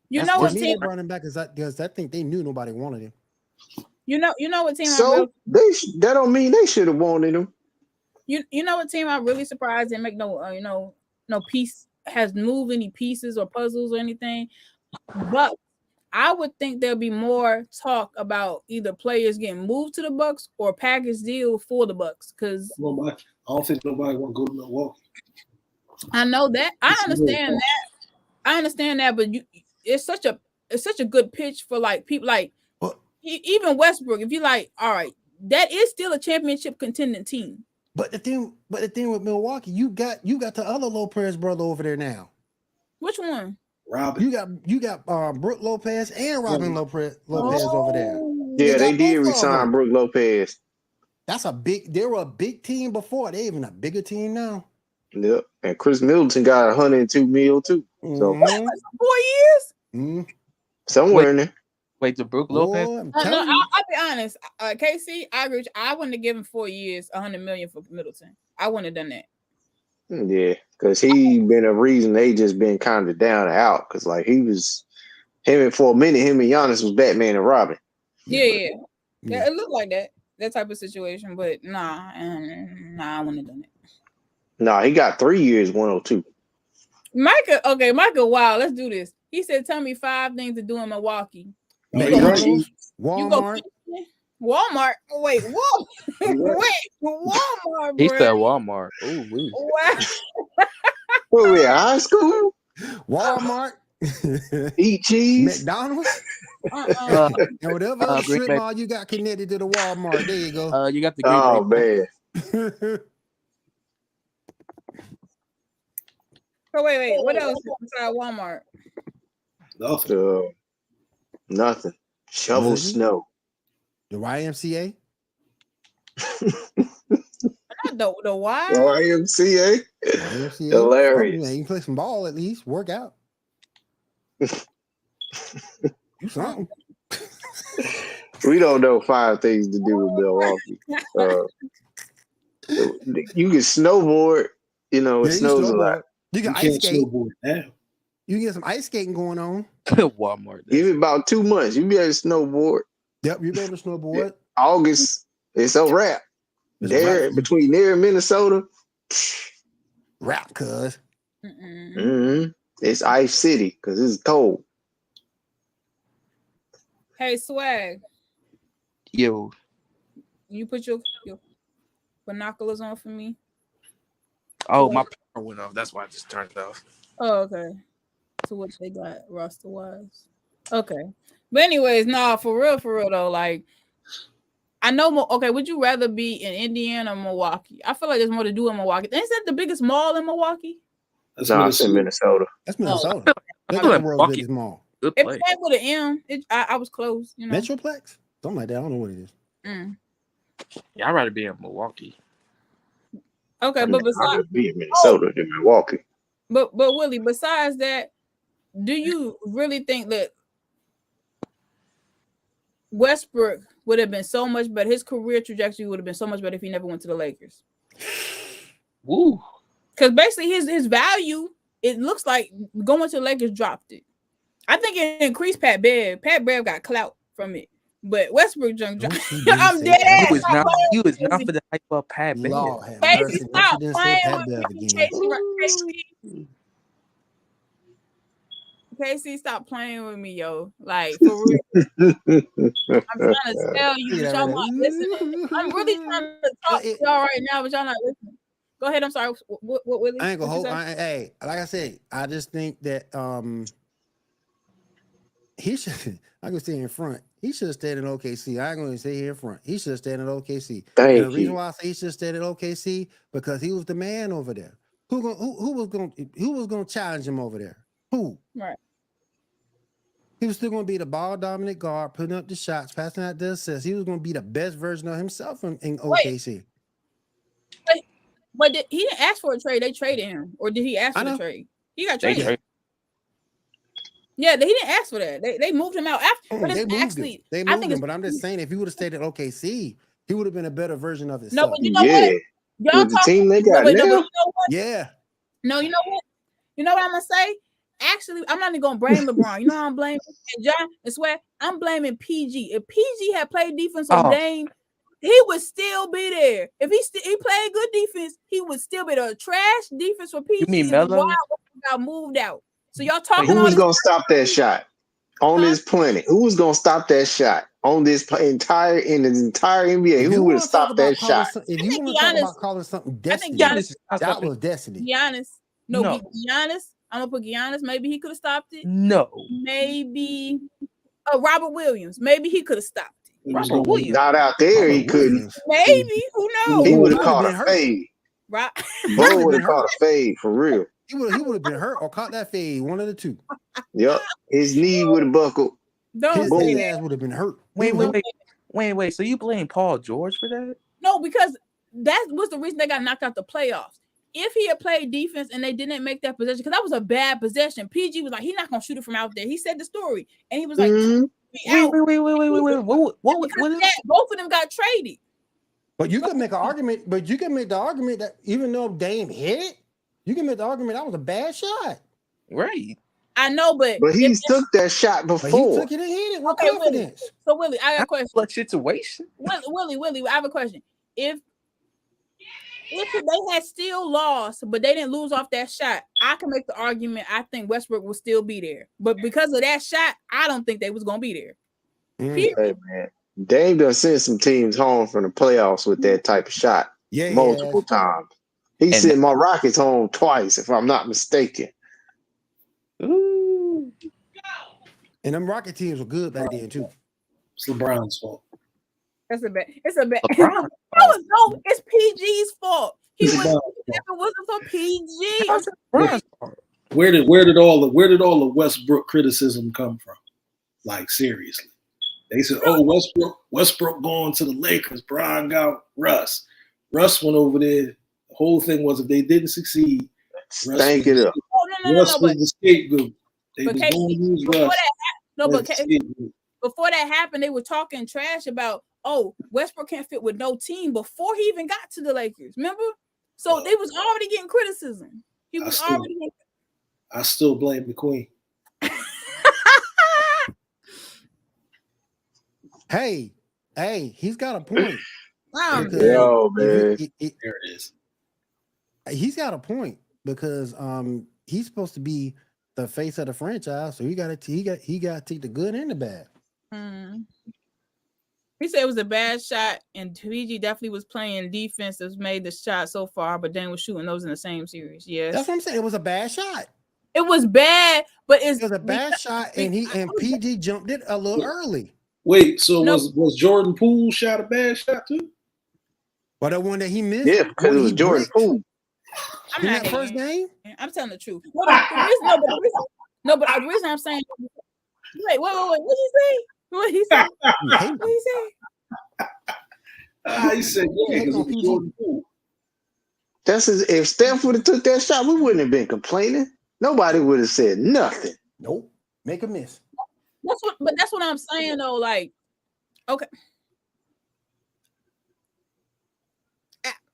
you know what they team? brought him back because I think they knew nobody wanted him. You know what team? So that don't mean they should have wanted him. You know what team I'm really surprised didn't make no piece has moved any pieces or puzzles or anything, but I would think there'll be more talk about either players getting moved to the Bucks or package deal for the Bucks because I don't think nobody want to go to Milwaukee. I know that. I understand that, but it's such a good pitch for like people like even Westbrook. If you like, all right, that is still a championship contending team. But the thing with Milwaukee, you got the other Lopez brother over there now. Which one? Robin. You got Brook Lopez and Robin Lopez over there. Yeah, they did resign Brook Lopez. They were a big team before. They even a bigger team now. Yep. And Chris Middleton got 102 mil too. So 4 years? Mm-hmm. Somewhere in there. Wait, to Brook Lopez? I'll be honest. KC, I agree. I wouldn't have given 4 years, $100 million for Middleton. I wouldn't have done that. Yeah, because he been a reason they just been kind of down and out. Because like for a minute, him and Giannis was Batman and Robin. Yeah, it looked like that type of situation. But nah, I wouldn't have done it. Nah, he got 3 years, 102. Micah, wow, let's do this. He said, tell me 5 things to do in Milwaukee. Walmart. Walmart. Wait, Walmart. Walmart. He said Walmart. Ooh, wow. Where we at, high school? Walmart. Eat cheese. McDonald's. And whatever other strip Green mall you got connected to the Walmart. There you go. You got the Green oh man. So wait. What else inside Walmart? Nothing. Shovel snow. The YMCA. Not the Y. YMCA. Hilarious. You can play some ball at least. Work out. Do something. We don't know 5 things to do with Milwaukee. You can snowboard. It snows a lot. You can ice skate. Now. You can get some ice skating going on. Walmart. Give it about 2 months. You be able to snowboard. Yep, you be able to snowboard. Yeah. August, it's a wrap. Between there and Minnesota. Wrap, cuz. Mm-hmm. It's Ice City because it's cold. Hey, Swag. Yo. You put your binoculars on for me? Oh, my power went off. That's why I just turned it off. Oh, okay. So what they got roster wise? Okay, but anyways, nah, for real though. Like, I know. Okay, would you rather be in Indiana or Milwaukee? I feel like there's more to do in Milwaukee. Is that the biggest mall in Milwaukee? That's No, it's in Minnesota. That's Minnesota. I That's feel the like world's Milwaukee. biggest mall. Good It play. began with an M. I was close. You know, Metroplex, something like that. I don't know what it is. Yeah, I'd rather be in Milwaukee. Okay, I but mean, I'd besides, rather be in Minnesota than Milwaukee. but Willie, besides that, do you really think that Westbrook would have been so much better? His career trajectory would have been so much better if he never went to the Lakers. Woo. Because basically his value, it looks like going to the Lakers dropped it. I think it increased Pat Bev. Pat Bev got clout from it. But Westbrook dropped. I'm dead ass. You was not for the hype up Pat Bev. Lord have Casey, mercy. stop Don't you playing say Pat with Bev me. again. Casey, stop playing with me, yo. Like, for real. I'm trying to tell you, but y'all not listening. I'm really trying to talk to y'all right now, but y'all not listening. Go ahead. I'm sorry. What Willie? I ain't gonna hold. Hey, like I said, I just think that he should. I can stay in front. He should have stayed in OKC. I ain't gonna say here in front. He should have stayed in OKC. Thank and the you. reason why I say he should have stayed in OKC because he was the man over there. Who was gonna challenge him over there? Who? Right. He was still gonna be the ball dominant guard, putting up the shots, passing out the assists. He was gonna be the best version of himself in OKC. But he didn't ask for a trade. They traded him, or did he ask for the trade? He got traded. Yeah, he didn't ask for that. They moved him out after. But They it's moved actually, him. They moved him. But I'm just saying, if he would have stayed at OKC, he would have been a better version of himself. No, but you know what? Y'all with the team they got now. You know what? Yeah. No, you know what? You know what I'm gonna say? Actually, I'm not even gonna blame LeBron. You know what I'm blaming? And John, I swear, I'm blaming PG. If PG had played defense on Dame, he would still be there. If he played good defense, he would still be there. Trash defense for PG. You mean Melo? Got moved out. So y'all talking? Who was gonna stop that shot on this planet? Who was gonna stop that shot on this entire NBA? Who would have stopped that shot? If you want to talk about calling something destiny, that was destiny. Giannis. No. Giannis. I'm gonna put Giannis. Maybe he could have stopped it. No. Maybe Robert Williams. Maybe he could have stopped it. Robert Williams. Not out there. He couldn't. Maybe. Who knows? He would have caught a fade. Right. Bo would have caught a fade for real. He would have been hurt or caught that fade. One of the two. Yep. His knee would have buckled. His ass would have been hurt. Wait. So you blame Paul George for that? No, because that was the reason they got knocked out the playoffs. If he had played defense and they didn't make that possession, because that was a bad possession, PG was like, he's not gonna shoot it from out there. He said the story, and he was like, Wait. What both of them got traded. But you could make an argument. But you can make the argument that even though Dame hit it, you can make the argument that was a bad shot. Right. I know, but he took that shot before. But he took it and hit it with confidence. Willie, I got a question. What situation? Willie, I have a question. If they had still lost, but they didn't lose off that shot, I can make the argument. I think Westbrook will still be there. But because of that shot, I don't think they was gonna be there. Hey man, Dame done sent some teams home from the playoffs with that type of shot multiple times. He sent my Rockets home twice, if I'm not mistaken. Ooh. And them Rocket teams were good back then too. It's LeBron's fault. It's a bad. It's PG's fault. If it wasn't for PG, where did all the Westbrook criticism come from? Like seriously, they said, "Oh, Westbrook going to the Lakers. Bron got Russ. Russ went over there. The whole thing was if they didn't succeed, stank it up. Russ was the scapegoat. They was going to use Russ. Before that happened, they were talking trash about, oh, Westbrook can't fit with no team before he even got to the Lakers. Remember? So they was already getting criticism. I still blame the Queen. Hey, he's got a point. Yo, man. There it is. He's got a point because he's supposed to be the face of the franchise, so he got to take the good and the bad. He said it was a bad shot, and PG definitely was playing defense that's made the shot so far, but Dan was shooting those in the same series. Yes. That's what I'm saying. It was a bad shot. It was bad, but it was a bad shot, and PG jumped it a little early. Wait, so was Jordan Poole shot a bad shot too? But the one that he missed? Yeah, because it was Jordan Poole. I'm not first game. I'm telling the truth. But the reason I'm saying, wait, what did he say? What he said? What he said? He said, yeah, because it was Jordan Poole. If Steph would have took that shot, we wouldn't have been complaining. Nobody would have said nothing. Nope. Make a miss. That's what I'm saying though. Like, okay.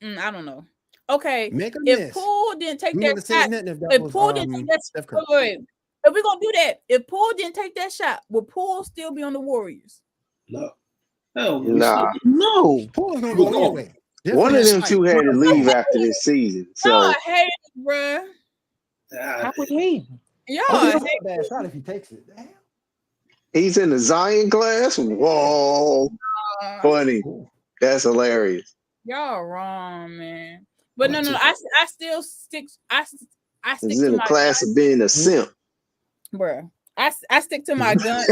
I don't know. Okay. Make a if miss. Poole didn't take that shot, if Poole didn't take that shot, if we're gonna do that, if Poole didn't take that shot, would Poole still be on the Warriors? No. Hell nah. No. Poole's gonna go anyway. One of them two had to leave after this season. So y'all hate it, bruh. How would he? Y'all hate a bad shot if he takes it. Damn. He's in the Zion class. Whoa. Funny. That's hilarious. Y'all wrong, man. But no. I still stick. I stick He's to in the my class gun. of being a simp. Bruh. I stick to my gun.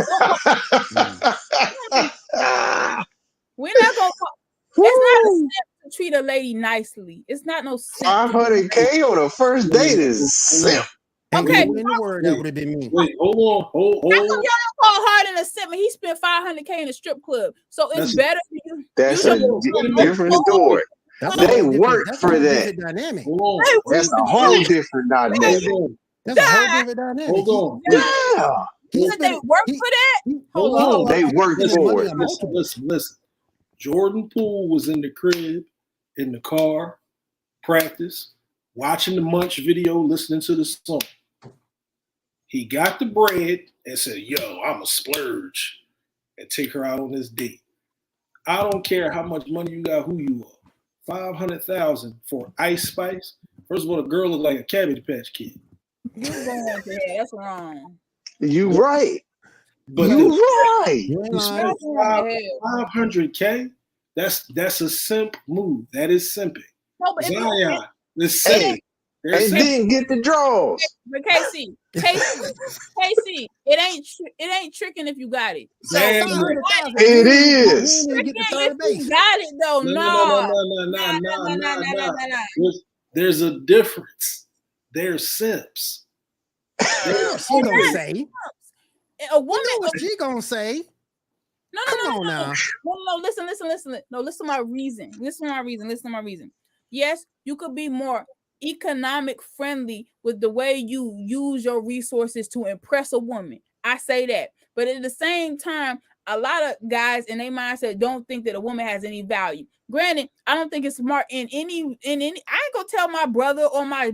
We're not gonna. It's not a simp to treat a lady nicely. It's not no simp. $500K on a first date is a simp. Okay. In the word, that would have been me. Wait, hold on. How come y'all don't call Harden a simp? He spent $500K in a strip club, so it's better for you. That's a different story. They work for that. Dynamic. That's a whole different dynamic. That's a whole different dynamic. Hold on. Yeah. They work for that? Hold on. They work for it. Listen. Jordan Poole was in the crib, in the car, practice, watching the Munch video, listening to the song. He got the bread and said, yo, I'm a splurge and take her out on this date. I don't care how much money you got, who you are. $500,000 for Ice Spice. First of all, the girl looked like a Cabbage Patch Kid. That's wrong. You right. But you right. You spent $500K. That's a simp move. That is simping. No, but Zion, this simp. And then get the draws. But KC, it ain't tricking if you got it. So it is. If you got it though. No. There's a difference. They're simps. She gonna say. A woman. What she gonna say? No. Listen. No, listen to my reason. Listen to my reason. Yes, you could be more economic friendly with the way you use your resources to impress a woman. I say that. But at the same time, a lot of guys in their mindset don't think that a woman has any value. Granted, I don't think it's smart in any I ain't gonna tell my brother or my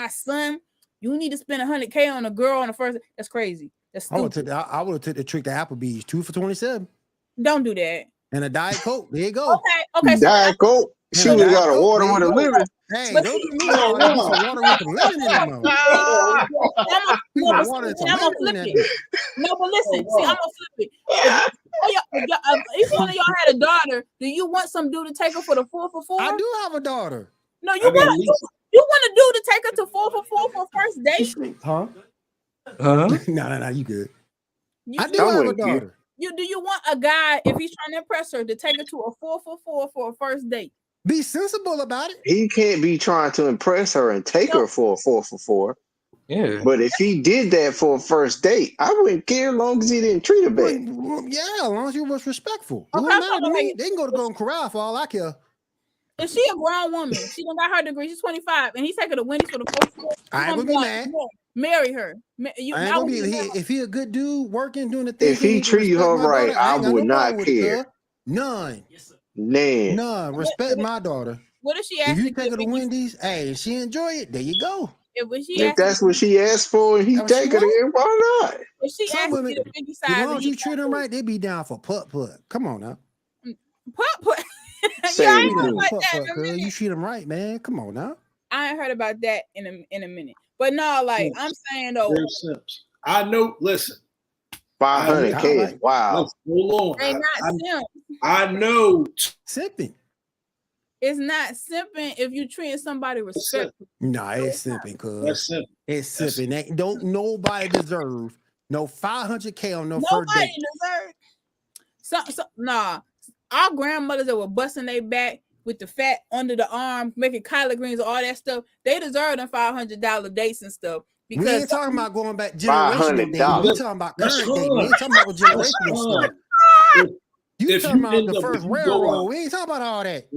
son, you need to spend $100K on a girl on the first. That's crazy. That's stupid. I would have took the trick to Applebee's 2 for $27. Don't do that. And a Diet Coke. There you go. Okay. Diet Coke. She would have got a water with a lemon. Hey, don't give me water with a lemon in it. I'm gonna flip it. No, but listen. See, I'm gonna flip it. If one of y'all had a daughter, do you want some dude to take her for the 4 for 4? I do have a daughter. No, you want a dude to take her to 4 for 4 for first date? Huh? No, you good. I do have a daughter. Do you want a guy, if he's trying to impress her, to take her to a 4 for 4 for a first date? Be sensible about it. He can't be trying to impress her and take her for a 4 for 4. Yeah. But if he did that for a first date, I wouldn't care as long as he didn't treat her bad. Yeah, as long as he was respectful. Okay, they can go to Golden Corral for all I care. If she a grown woman, she done got her degree, she's 25, and he's taking a Wendy's for the 4 for 4. I ain't gonna be mad. Marry her. If he a good dude working, doing the thing. If he treat her right, I would not care. None. None. Respect my daughter. What if she asked? If you take her to Wendy's, hey, if she enjoy it, there you go. If that's what she asked for, and he take her there, why not? If she asked me the biggie size, as long as you treat her right, they be down for putt. Come on now. Putt. You treat them right, man. Come on now. I ain't heard about that in a minute. But no, like I'm saying though, I know. Listen, 500K. Wow. Hold on. They not simps. I know. Simping. It's not simping if you treating somebody respectfully. Nah, it's simping, cuz. It's simping. Don't nobody deserve no $500K on no first date. Nobody deserve. Nah. Our grandmothers that were busting their back with the fat under the arm, making collard greens, all that stuff, they deserve them $500 dates and stuff. Because we ain't talking about going back generational dating. We talking about current dating. We ain't talking about what generational stuff. You talking about the first railroad. We ain't talking about all that.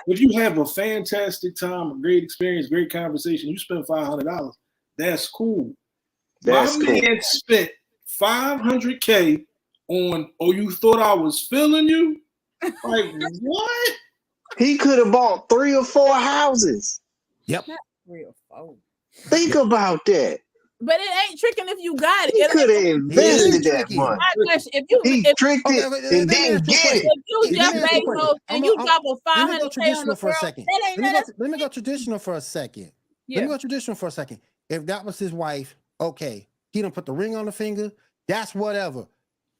If you have a fantastic time, a great experience, great conversation, you spend $500, that's cool. My man spent $500K on, oh, you thought I was feeling you? Like, what? He could have bought 3 or 4 houses. Yep. Not 3 or 4. Think about that. But it ain't tricking if you got it. He could have invested that money. He tricked it and didn't get it. If you Jeff Bezos and you drop a $500K on the for a second. Let me go traditional for a second. Let me go traditional for a second. If that was his wife, okay, he done put the ring on the finger. That's whatever.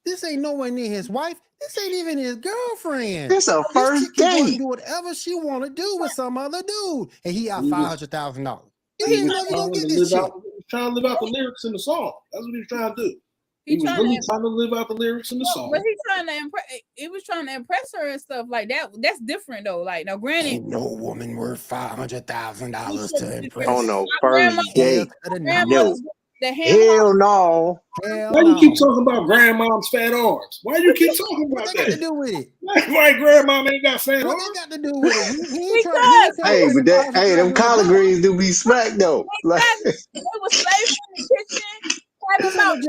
This ain't nowhere near his wife. This ain't even his girlfriend. This a first date. Do whatever she want to do with some other dude, and he out $500,000. He's never gonna get this shit. He's trying to live out the lyrics in the song. That's what he's trying to do. He was really trying to live out the lyrics in the song. But he's trying to impress. He was trying to impress her and stuff like that. That's different though. Like now, granted, ain't no woman worth $500,000 to impress. Oh no, first date. No. Hell no. Why you keep talking about grandmom's fat arms? Why you keep talking about that? What got to do with it? Why grandmom ain't got fat arms? What got to do with it? Hey, but that them collard greens do be smacked though. Like they was slaving in the kitchen.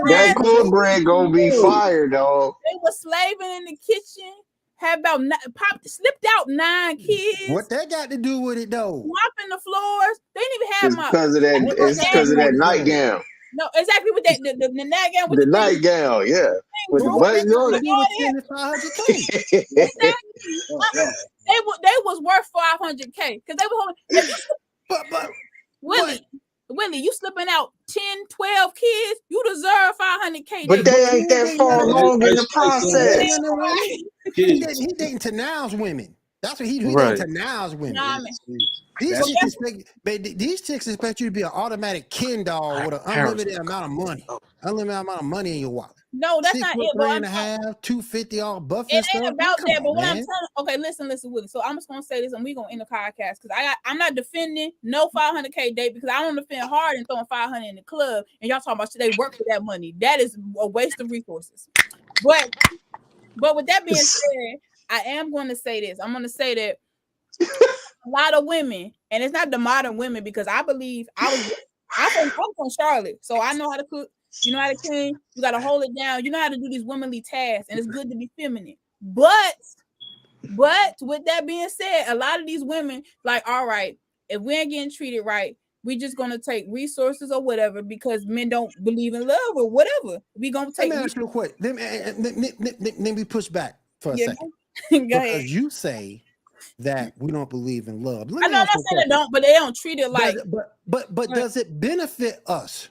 That cornbread gonna be fire, dog. They was slaving in the kitchen. Had about slipped out 9 kids. What that got to do with it though? Mopping the floors. They didn't even have my. Because of that. It's because of that nightgown. No, exactly what that the nightgown. The nightgown, yeah. With the buttons on it. They was worth $500K because they were holding. But Willie, you slipping out 10, 12 kids, you deserve $500K. But they ain't that far along in the process. He dating to now's women. That's what he dating to now's women. Nah, these chicks expect you to be an automatic Ken doll with an unlimited amount of money. Unlimited amount of money in your wallet. No, that's not it. 3.5, 250 all buffet. It ain't about that. But what I'm telling, okay, listen, Willie. So I'm just gonna say this, and we're gonna end the podcast because I'm not defending no $500K date because I don't defend Harden throwing $500 in the club, and y'all talking about should they work for that money? That is a waste of resources. But with that being said, I am going to say this. I'm going to say that a lot of women, and it's not the modern women because I believe I'm from Charlotte, so I know how to cook. You know how to clean. You got to hold it down. You know how to do these womanly tasks, and it's good to be feminine. But with that being said, a lot of these women like, all right, if we ain't getting treated right, we just gonna take resources or whatever because men don't believe in love or whatever. We gonna take. Let me ask you real quick. Let me push back for a second. Go because ahead. You say that we don't believe in love. I know I'm not saying they don't, but they don't treat it like. But does it benefit us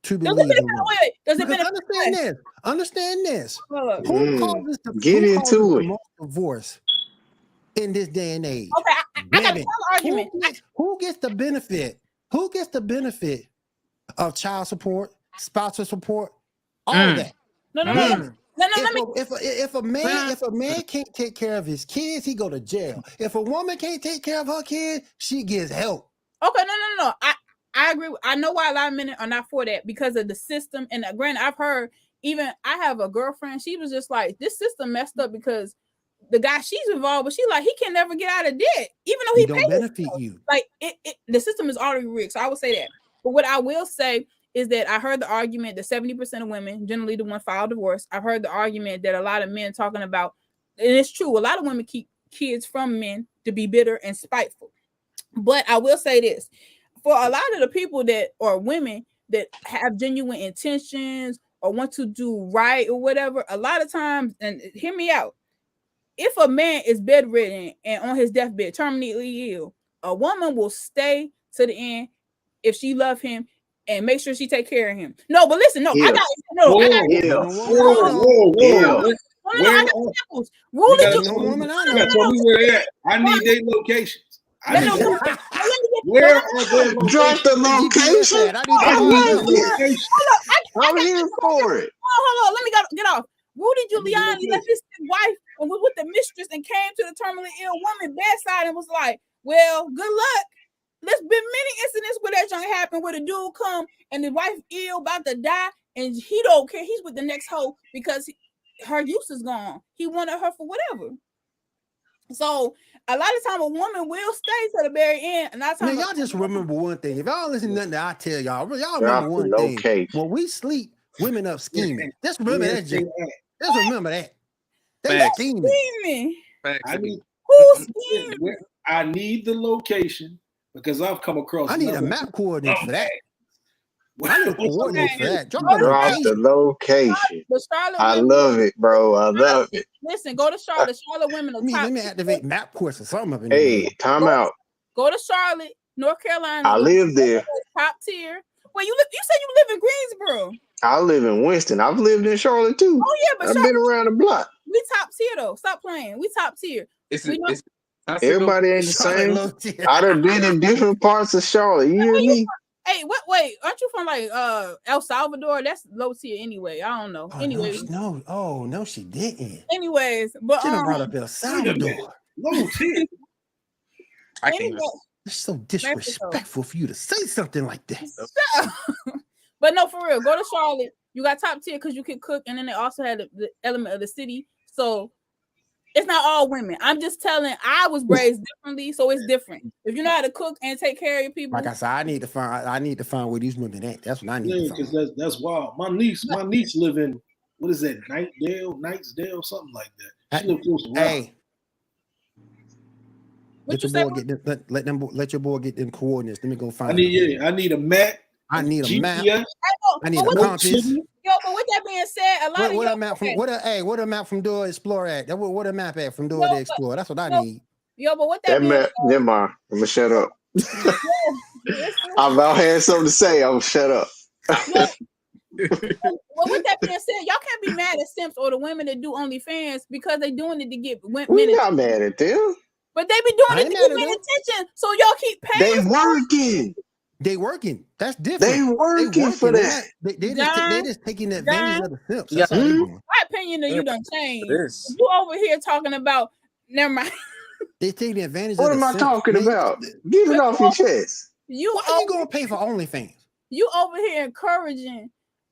to believe in love? Does it benefit? Understand this. Who causes the most divorce in this day and age? Okay, I got an argument. Who gets the benefit? Who gets the benefit of child support, spousal support, all that? No. If a man can't take care of his kids, he go to jail. If a woman can't take care of her kids, she gets help. Okay, no. I agree. I know why a lot of men are not for that because of the system. And granted, I've heard even I have a girlfriend. She was just like, this system messed up because the guy she's involved with, she like he can never get out of debt, even though he don't benefit you. Like the system is already rigged. So I would say that. But what I will say is that I heard the argument that 70% of women, generally the one file divorce. I've heard the argument that a lot of men talking about, and it's true, a lot of women keep kids from men to be bitter and spiteful. But I will say this, for a lot of the people that or women that have genuine intentions or want to do right or whatever, a lot of times, and hear me out, if a man is bedridden and on his deathbed, terminally ill, a woman will stay to the end if she love him and make sure she take care of him. No, but listen, no, yeah. I got No, I got examples. Rudy You gotta tell me where they at. I need their locations. Where are their locations? Drop the location. I need the location. I'm here for it. Hold on. Let me get off. Rudy Giuliani left his wife and was with the mistress and came to the terminally ill woman bedside and was like, well, good luck. There's been many incidents where that junk happened where the dude come and the wife ill about to die and he don't care. He's with the next hoe because her use is gone. He wanted her for whatever. So a lot of time a woman will stay to the very end. And that's man, y'all just remember one thing. If y'all listen to nothing that I tell y'all remember one thing. When we sleep, women up scheming. Just remember that, Jay. Just remember that. They scheming. Who's scheming? I need the location because I've come across. I need a map coordinate for that. I need coordinates for that. Drop the location. I love it, bro. I love it. Listen, go to Charlotte. Charlotte women are top. Let me activate map course or something up in there. Time out. Go to Charlotte, North Carolina. I live there. Top tier. Wait, you said you live in Greensboro. I live in Winston. I've lived in Charlotte too. Oh yeah, but I've been around the block. We top tier though. Stop playing. We top tier. Everybody ain't the same. I done been in different parts of Charlotte. You hear me? Hey, wait, aren't you from like El Salvador? That's low tier anyway. I don't know. No, she didn't. Anyways, but she done brought up El Salvador. Low tier. I can't. It's so disrespectful for you to say something like that. But no, for real, go to Charlotte. You got top tier because you can cook, and then they also had the element of the city. So it's not all women. I'm just telling. I was raised differently, so it's different. If you know how to cook and take care of your people, like I said, I need to find where these women at. That's what I need. Yeah, because that's wild. My niece live in what is that? Knightsdale, something like that. She live close to Hey. Let your boy get them coordinates. Let me go find. I need a map. I need a GPS. map. I need a compass. Yo, but with that being said, what a map from Door Explorer at? What a map at from Door to Explorer? That's what I need. Yo, but what that map? Never mind. I'm gonna shut up. I've had something to say. I'm gonna shut up. Well, with that being said, y'all can't be mad at simps or the women that do OnlyFans because they doing it to get women. We're not mad at them. But they be doing it to get men attention, so y'all keep paying. They working. That's different. They working for that. They just taking advantage of the simps. Yeah. My opinion of you don't change. You over here talking about. Never mind. They taking advantage. What am I talking about? Get it off your chest. Why are you gonna pay for OnlyFans? You over here encouraging.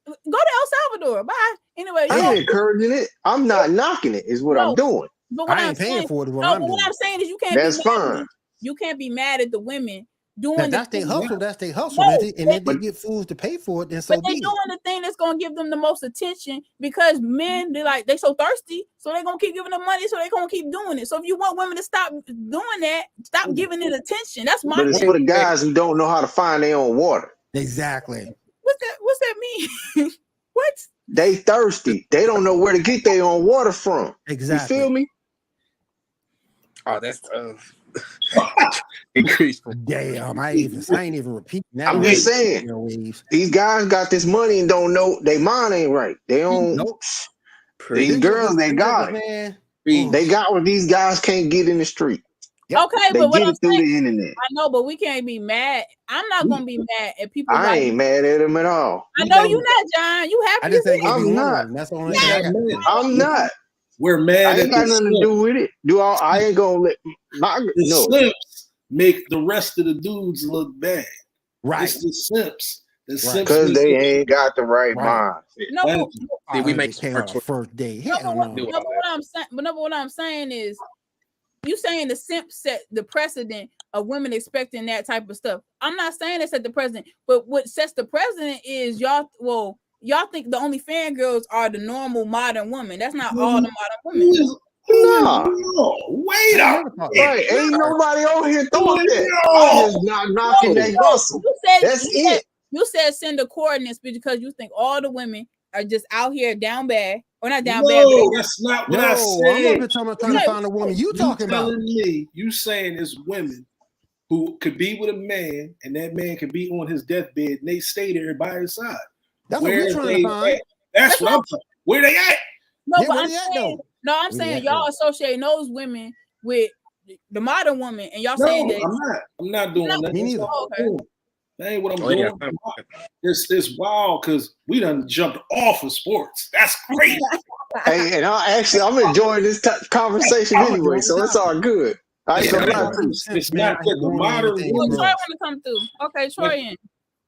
Go to El Salvador. Bye. Anyway, I ain't encouraging it. I'm not knocking it. Is what I'm doing. But what I ain't paying for it. What I'm saying is you can't. That's fine. You can't be mad at the women doing that's their hustle. That's their hustle. And if they get fools to pay for it, then so be it. But they doing the thing that's gonna give them the most attention because men they so thirsty, so they're gonna keep giving them money, so they're gonna keep doing it. So if you want women to stop doing that, stop giving it attention. That's my. But it's for the guys who don't know how to find their own water. Exactly. What's that mean? What? They thirsty. They don't know where to get their own water from. Exactly. You feel me? Oh, that's increased. Damn, I ain't even repeating that. I'm just saying, these guys got this money and don't know they mind ain't right. They don't. Nope. These girls, they got it. They got what these guys can't get in the street. Yep. Okay, they but what get I'm it through saying, the internet. I know, but we can't be mad. I'm not gonna be mad at people. I ain't mad at them at all. I know you're not, John. You happy? I just think I'm not. That's the only thing. I'm not. We're mad. I ain't got nothing to do with it. I ain't gonna let the simps make the rest of the dudes look bad. Right. It's the simps. Because they ain't got the right mind. No, we make first day. But what I'm saying is, you saying the simp set the precedent of women expecting that type of stuff. I'm not saying it set the precedent, but what sets the precedent is y'all think the only fan girls are the normal modern woman. That's not all the modern women. No, wait up. Right. Ain't nobody on here throwing that. I'm just not knocking that hustle. That's it. You said send the coordinates because you think all the women are just out here down bad. Or not down bad. No, that's not what I said. I'm trying to find a woman. You talking about me? You saying it's women who could be with a man, and that man could be on his deathbed, and they stay there by his side. That's what we're trying to find. That's what I'm talking. Where they at? No, but I'm saying No, I'm saying y'all associate those women with the modern woman, and y'all No, saying that I'm not doing that. Me neither. That ain't what I'm Oh, yeah. doing. It's wild because we done jumped off of sports. That's crazy. Hey, and I'm enjoying this conversation anyway, so it's all good. I ain't gonna lie to you. It's not that the modern Troy woman. want to come through. Okay, Troy in.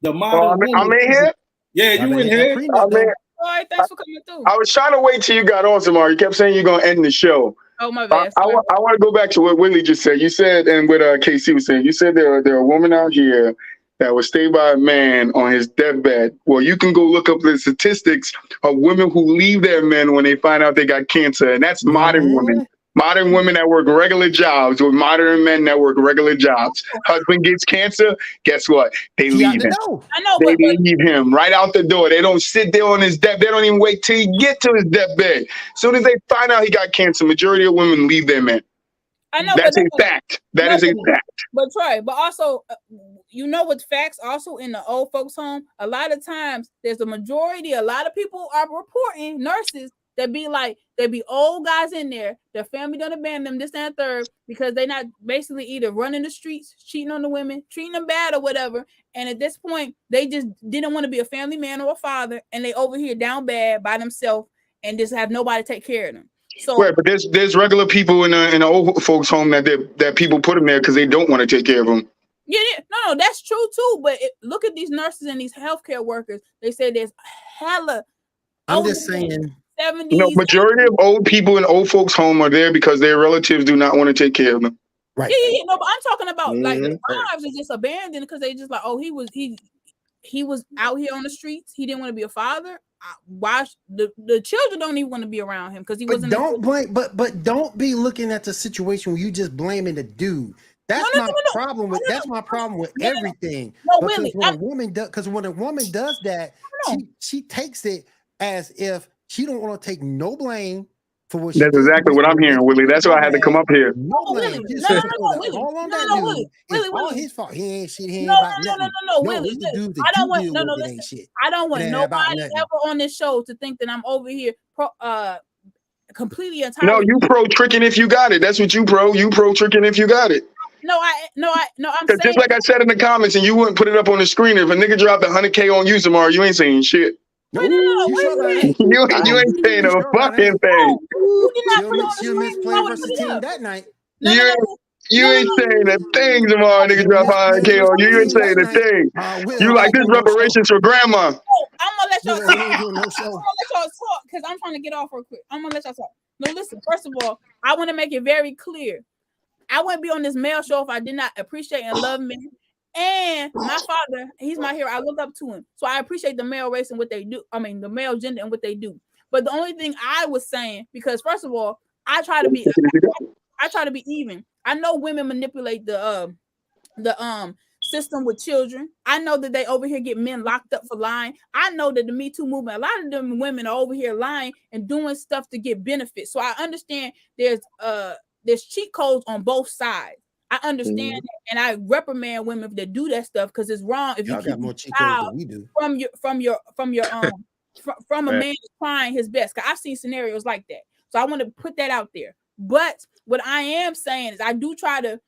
The modern woman. I'm in here. Yeah, you in here. Troy, thanks for coming through. I was trying to wait till you got on, Umar. You kept saying you're gonna end the show. Oh, my bad. I want to go back to what Willie just said. You said, and what KC was saying. You said there are women out here that would stay by a man on his deathbed. Well, you can go look up the statistics of women who leave their men when they find out they got cancer, and that's modern women. Modern women that work regular jobs with modern men that work regular jobs. Husband gets cancer, guess what? They leave him. I know, They leave him right out the door. They don't sit there on his deathbed. They don't even wait till he get to his deathbed. As soon as they find out he got cancer, majority of women leave their men. I know. That's a fact. That is a fact. But Troy, but also, you know what's facts also in the old folks home? A lot of times there's a majority, a lot of people are reporting, nurses, that be old guys in there, their family don't abandon them, this and third, because they not basically either running the streets, cheating on the women, treating them bad or whatever. And at this point, they just didn't want to be a family man or a father, and they over here down bad by themselves and just have nobody take care of them. So, right, but there's regular people in the old folks home that people put them there because they don't want to take care of them. Yeah, no, that's true too. But look at these nurses and these healthcare workers. They say there's hella. I'm just saying. 70s. Majority of old people in old folks home are there because their relatives do not want to take care of them. Right. Yeah. No, but I'm talking about like the wives are just abandoned because they just like, oh, he was out here on the streets. He didn't want to be a father. Why the children don't even want to be around him because he wasn't. Don't blame, but don't be looking at the situation where you just blaming the dude. That's my problem with everything. No, because really, when a woman does that, she takes it as if she don't want to take no blame for what she That's did. exactly what I'm hearing, Willie. That's why I had to come up here. No blame. All on that dude. It's all his fault. He ain't shit. He ain't about nothing. No, Willie. I don't want I don't want nobody ever on this show to think that I'm over here completely entirely. No, you pro tricking if you got it. That's what you pro. You pro tricking if you got it. I'm saying just like I said in the comments, and you wouldn't put it up on the screen. If a nigga dropped $100K on you tomorrow, you ain't saying shit. No, you ain't saying a fucking thing. You missed playing versus the team that night. You ain't saying a thing tomorrow, nigga drop $100K on you. You ain't saying a thing. You like this reparations for grandma. I'm gonna let y'all talk because I'm trying to get off real quick. I'm gonna let y'all talk. No, listen. First of all, I want to make it very clear. I wouldn't be on this male show if I did not appreciate and love men. And my father, he's my hero. I look up to him. So I appreciate the male race and what they do. I mean, the male gender and what they do. But the only thing I was saying, because first of all, I try to be even. I know women manipulate the system with children. I know that they over here get men locked up for lying. I know that the Me Too movement, a lot of them women are over here lying and doing stuff to get benefits. So I understand there's cheat codes on both sides. I understand that, and I reprimand women that do that stuff because it's wrong. If you keep more cheat codes than we do from a man trying his best, because I've seen scenarios like that. So I want to put that out there. But what I am saying is, I do try to.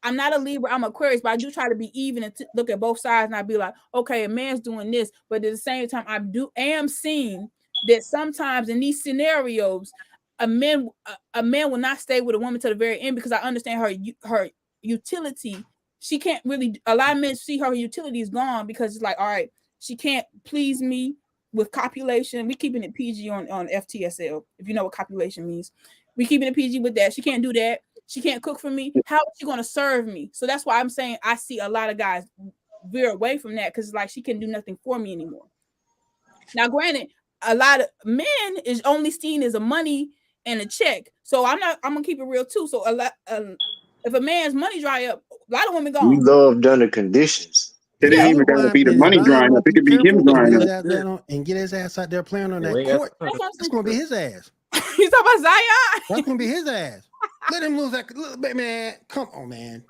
I'm not a Libra, I'm Aquarius, but I do try to be even and look at both sides, and I'd be like, okay, a man's doing this, but at the same time, I am seeing that sometimes in these scenarios, a man will not stay with a woman to the very end because I understand her utility. She can't really. A lot of men see her utility is gone because it's like, all right, she can't please me with copulation. We keeping it PG on FTSL, if you know what copulation means. We keeping it PG with that. She can't do that. She can't cook for me. How is she gonna serve me? So that's why I'm saying I see a lot of guys veer away from that because it's like she can do nothing for me anymore. Now, granted, a lot of men is only seen as a money and a check. So I'm gonna keep it real too. So if a man's money dry up, a lot of women gone. We loved under conditions. It ain't even gotta be the money drying up. It could be him drying up. And get his ass out there playing on that court. That's gonna be his ass. You talking about Zion? That's gonna be his ass. Let him lose that little bit, man. Come on, man.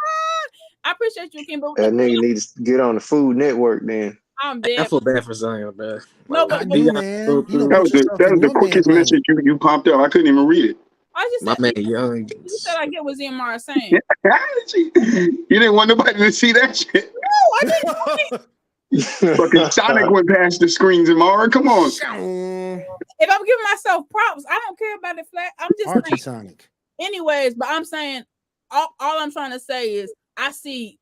I appreciate you, Kimbo. That nigga needs to get on the Food Network, then. I'm I dead. feel bad for Zion, man. No, Like, but I do, man. You know, That put was yourself in the your quickest man message lane. you popped up. I couldn't even read it. I just my said man Young. you said I get what Umar is saying. You didn't want nobody to see that shit. No, I didn't. Fucking Sonic went past the screens, Umar. Come on. If I'm giving myself props, I don't care about the flat. I'm just Archie saying. Sonic. Anyways, but I'm saying all I'm trying to say is I see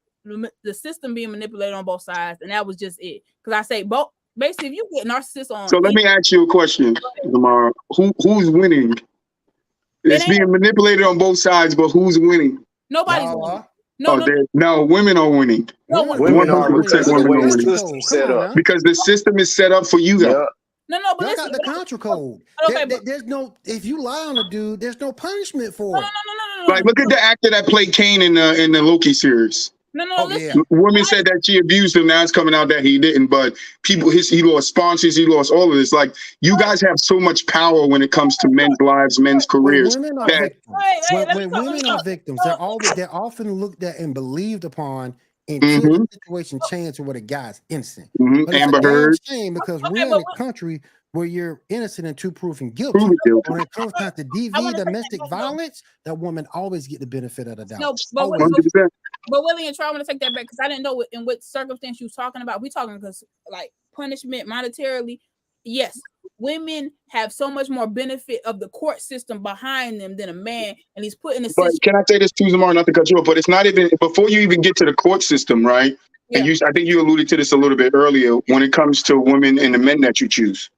the system being manipulated on both sides, and that was just it. Because I say both. Basically, if you get narcissists on, So let me ask you a question, Umar. Who's winning? It's being manipulated on both sides, but who's winning? Nobody's Y'all winning. are. No, women are winning. No, Women are 100% because of the women way are the winning. system's set up. Because the system is set up for you guys. Yeah. No, but Y'all listen, got the contra code. Okay, There's no, if you lie on a dude, there's no punishment for it. No. Like, look at the actor that played Kane in the Loki series. No, listen. Yeah. Women said that she abused him. Now it's coming out that he didn't. But he lost sponsors. He lost all of this. Like, you guys have so much power when it comes to men's lives, men's When careers. women are that- victims, when women are victims, they're often looked at and believed upon until the situation changes to where the guy's innocent. But it's Amber a damn Heard. shame because we're in a country where you're innocent until proven guilty. Proven guilty. When it comes time to DV, domestic violence, that woman always get the benefit of the doubt. No, but Always. 100%. But Willie and Troy, I want to take that back because I didn't know in what circumstance you was talking about. We talking because like punishment monetarily. Yes, women have so much more benefit of the court system behind them than a man, and he's put in a But situation. can I say this too, Zamar? Not to cut you off, but it's not even before you even get to the court system, right? Yeah. And I think you alluded to this a little bit earlier when it comes to women and the men that you choose.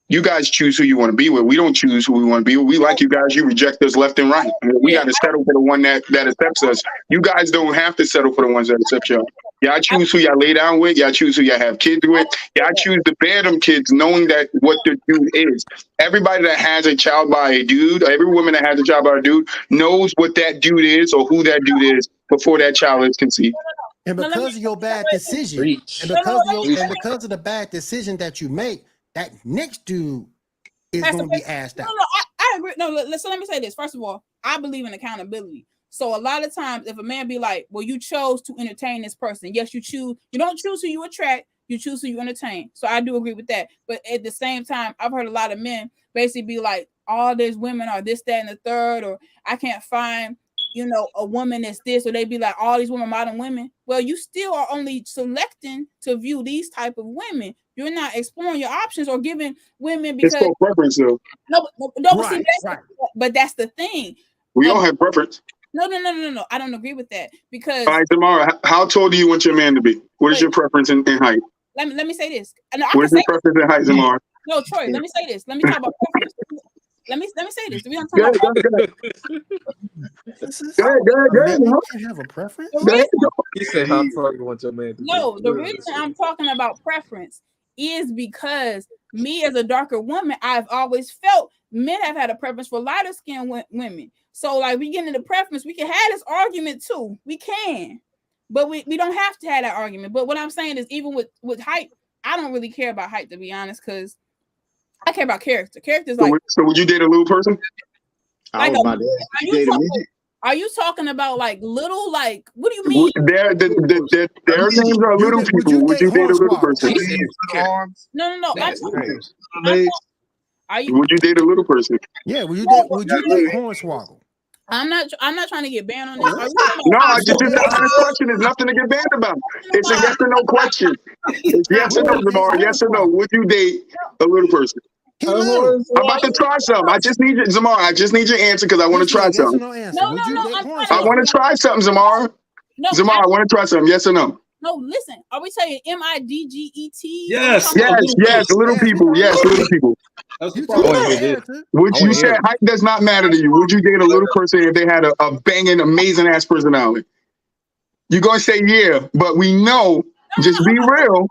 You guys choose who you want to be with. We don't choose who we want to be with. We like you guys. You reject us left and right. We got to settle for the one that accepts us. You guys don't have to settle for the ones that accept y'all. Y'all choose who y'all lay down with. Y'all choose who y'all have kids with. Y'all choose to bear them kids knowing that what the dude is. Everybody that has a child by a dude, every woman that has a child by a dude knows what that dude is or who that dude is before that child is conceived. And because of your bad decision, and because of the bad decision that you make, that next dude is going to be asked out. No, I agree. No, so let me say this. First of all, I believe in accountability. So a lot of times, if a man be like, "Well, you chose to entertain this person," yes, you choose. You don't choose who you attract. You choose who you entertain. So I do agree with that. But at the same time, I've heard a lot of men basically be like, "All these women are this, that, and the third," or "I can't find." A woman that's this, or they be like, all these women, modern women. Well, you still are only selecting to view these type of women. You're not exploring your options or giving women because it's for preference, though. No, right, but that's the thing. We all have preference. No. I don't agree with that because. All right, Tamara, how tall do you want your man to be? What is your preference in height? Let me say this. What is your preference in height, Tamara? No, Troy. Let me say this. Let me talk about preference. Let me say this. I'm talking about Men can have a preference. He said, "How far you want your man to be?" No, the reason I'm talking about preference is because me as a darker woman, I've always felt men have had a preference for lighter skinned women. So, like, we get into preference, we can have this argument too. We can, but we don't have to have that argument. But what I'm saying is, even with height, I don't really care about height, to be honest, because I care about character. Character's like. So would you date a little person? Like are you talking about like little? Like, what do you mean? Their names are little people. Would you date a little person? No. Would you date a little person? Yeah. Would you date Hornswoggle? I'm not trying to get banned on this. No, just the honest question. There's nothing to get banned about. It's a yes or no question. It's yes or no, Zamar. Yes or no. Would you date a little person? I'm about to try something. I just need you, Zamar. I just need your answer because I want to try something. No. I want to try something, Zamar. No, Zamar, I want to try something. Yes or no? No, listen. Are we saying MIDGET? Yes. Little people. Yes, little people. Would you say height does not matter to you? Would you date a little person if they had a banging, amazing ass personality? You're gonna say yeah, but we know. Just be real.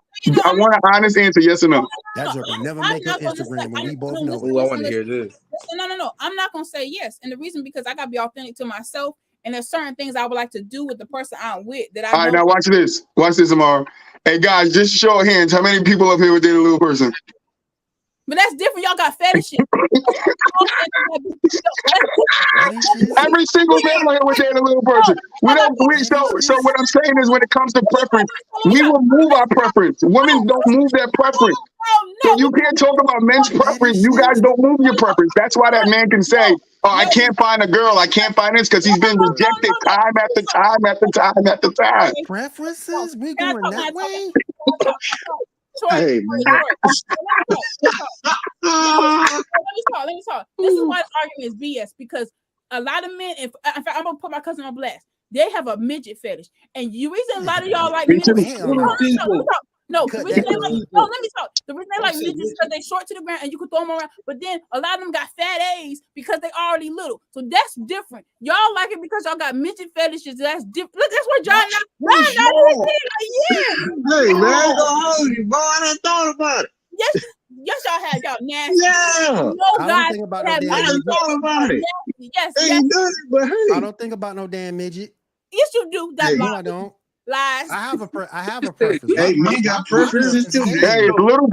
I want an honest answer, yes or no. That joke will never make an Instagram, and we both know. I want to hear this. No. I'm not gonna say yes, and the reason because I gotta be authentic to myself, and there's certain things I would like to do with the person I'm with that I. All right, now watch this. Watch this, Umar. Hey guys, just show of hands. How many people up here would date a little person? But that's different. Y'all got fetishes. Every single man on here would date a little person. We don't. So what I'm saying is, when it comes to preference, we will move our preference. Women don't move their preference. So you can't talk about men's preference. You guys don't move your preference. That's why that man can say, "Oh, I can't find a girl. I can't find this," because he's been rejected time after time after time after time. Preferences? We going that way? Hey, man. Let me talk. This is why this argument is BS, because a lot of men, in fact, I'm gonna put my cousin on blast. They have a midget fetish, and the reason a lot of y'all like midgets. No, the reason they like, no, let me talk. The reason they like midgets is because they short to the ground and you can throw them around. But then a lot of them got fat A's because they already little. So that's different. Y'all like it because y'all got midget fetishes. That's different. Look, that's what John not Hey, man, go hold you, boy. I done thought about it. Yes, y'all have y'all nasty. Yeah. No guys have. I done thought about it. Yes. Ain't done it, but hey. I don't think about no damn midget. Yes, you do. That no, I don't. Lies. I have a preference. Hey, man, got preferences too. Hey, it's little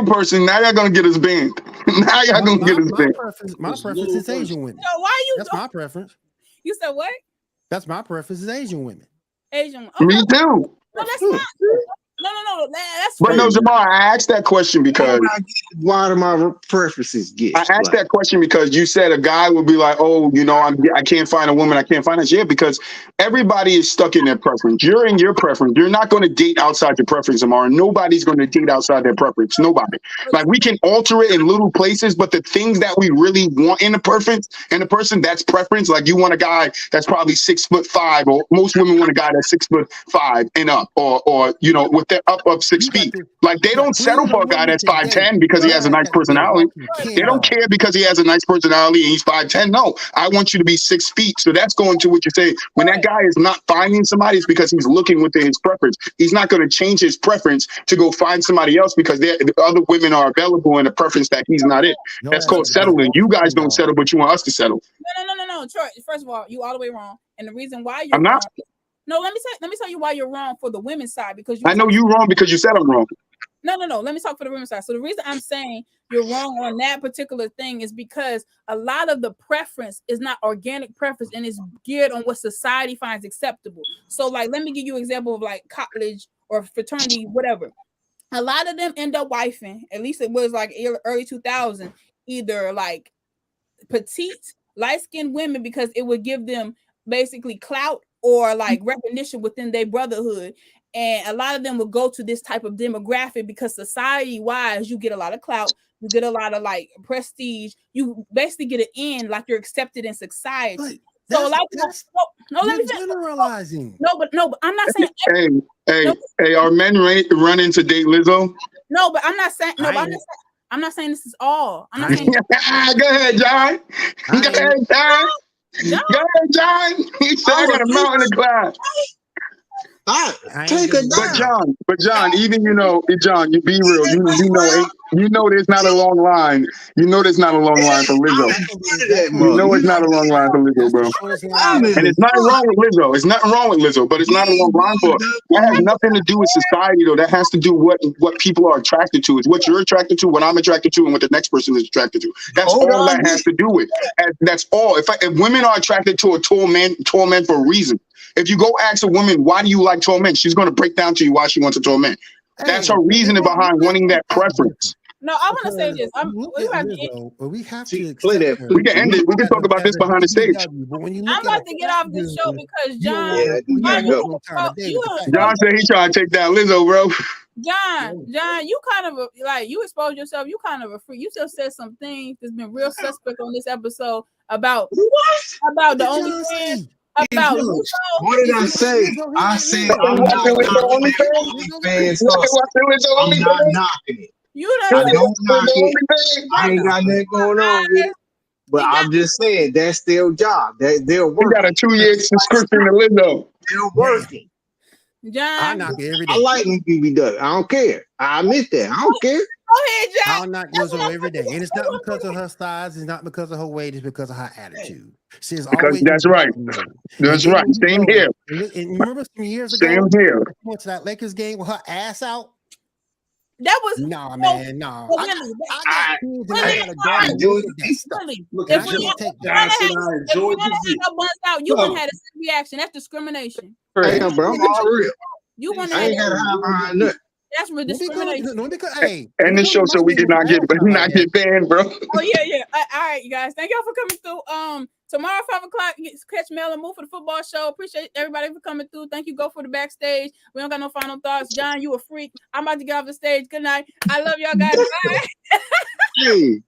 person. Now y'all gonna get us banned. Now y'all gonna get us banned. My preference is Asian women. So why you? That's my preference. You said what? That's my preference is Asian women. Asian. Okay. Me too. No, that's not. No. That's. But no, Jamar, I asked that question because why do my preferences get? I asked that question because you said a guy would be like, "Oh, you know, I can't find a woman. I can't find a." Yeah, because everybody is stuck in their preference. You're in your preference. You're not going to date outside your preference, Umar. Nobody's going to date outside their preference. Nobody. Like, we can alter it in little places, but the things that we really want in a person, that's preference. Like, you want a guy that's probably 6'5", or most women want a guy that's 6'5" and up, or you know, with that up 6 feet. Like, they don't settle for a guy that's 5'10" because he has a nice personality. They don't care because he has a nice personality and he's 5'10". No, I want you to be 6 feet. So that's going to what you say. When that guy is not finding somebody, it's because he's looking within his preference. He's not going to change his preference to go find somebody else because the other women are available in a preference that he's not in. That's called settling. You guys don't settle, but you want us to settle. No. Troy, first of all, you all the way wrong. And the reason why you're not. Wrong, no, let me tell you why you're wrong for the women's side, because I know you're wrong because you said I'm wrong. No. Let me talk for the women's side. So the reason I'm saying you're wrong on that particular thing is because a lot of the preference is not organic preference and it's geared on what society finds acceptable. So, like, let me give you an example of like college or fraternity, whatever. A lot of them end up wifing, at least it was like early 2000, either like petite, light-skinned women because it would give them basically clout or like recognition within their brotherhood. And a lot of them will go to this type of demographic because society-wise, you get a lot of clout, you get a lot of like prestige, you basically get an in, like you're accepted in society. But so like let me generalizing. No, but I'm not saying hey, are men running to date Lizzo? No, but I'm not saying I'm not saying this is all. I'm not saying Go ahead, John. Go ahead, John. He said I got a mountain to climb. But John, even John, you be real. You know there's not a long line. You know there's not a long line for Lizzo. You know it's not a long line for Lizzo, bro. And it's nothing wrong with Lizzo. It's nothing wrong with Lizzo, but it's not a long line for her. That has nothing to do with society, though. That has to do with what people are attracted to. It's what you're attracted to, what I'm attracted to, and what the next person is attracted to. That's all that has to do with. That's all. If women are attracted to a tall man for a reason. If you go ask a woman, why do you like tall men? She's going to break down to you why she wants a tall man. That's her reasoning behind wanting that preference. No, I want to say this. We have to play that. We can end it. We can talk about this behind the stage. I'm about to get off this show because John. John said he trying to take down Lizzo, bro. John, you kind of you exposed yourself. You kind of a freak. You just said some things that's been real suspect on this episode about the OnlyFans. About what did I say? I said I'm not knocking it. I'm not knocking it. I don't knock it. I ain't got nothing going on with it. But I'm just saying that's their job. They're working. You got a 2-year subscription to Lizzo. They're working. John, I knock it every day. I like when BBW. I don't care. I admit that. I don't care. Go ahead, John. I'll knock Lizzo every day. And it's not because of her size, it's not because of her weight, it's because of her attitude. She's always that's right. That's right. Same here. And remember some years ago, same here. went to that Lakers game with her ass out? That was Nah, man, nah. Well, I got Willie, kids and I Willie, got a all daughter. right, enjoy Look at that stuff. Willie, Look if at we John had take if that. John said I we enjoyed had the had view. no buns out, you Come. wouldn't have the same reaction. That's discrimination. Hey, bro, I'm all real. You wouldn't I have ain't got to hide behind nothing. that's Don't be discrimination. calling, don't be call, hey, And don't the be show calling so my we stage can not get profile like that. banned, bro. Oh yeah. All right, you guys. Thank y'all for coming through. Tomorrow 5 o'clock, catch Mel and Move for the football show. Appreciate everybody for coming through. Thank you. Go for the backstage. We don't got no final thoughts. John, you a freak. I'm about to get off the stage. Good night. I love y'all guys. Bye. Hey.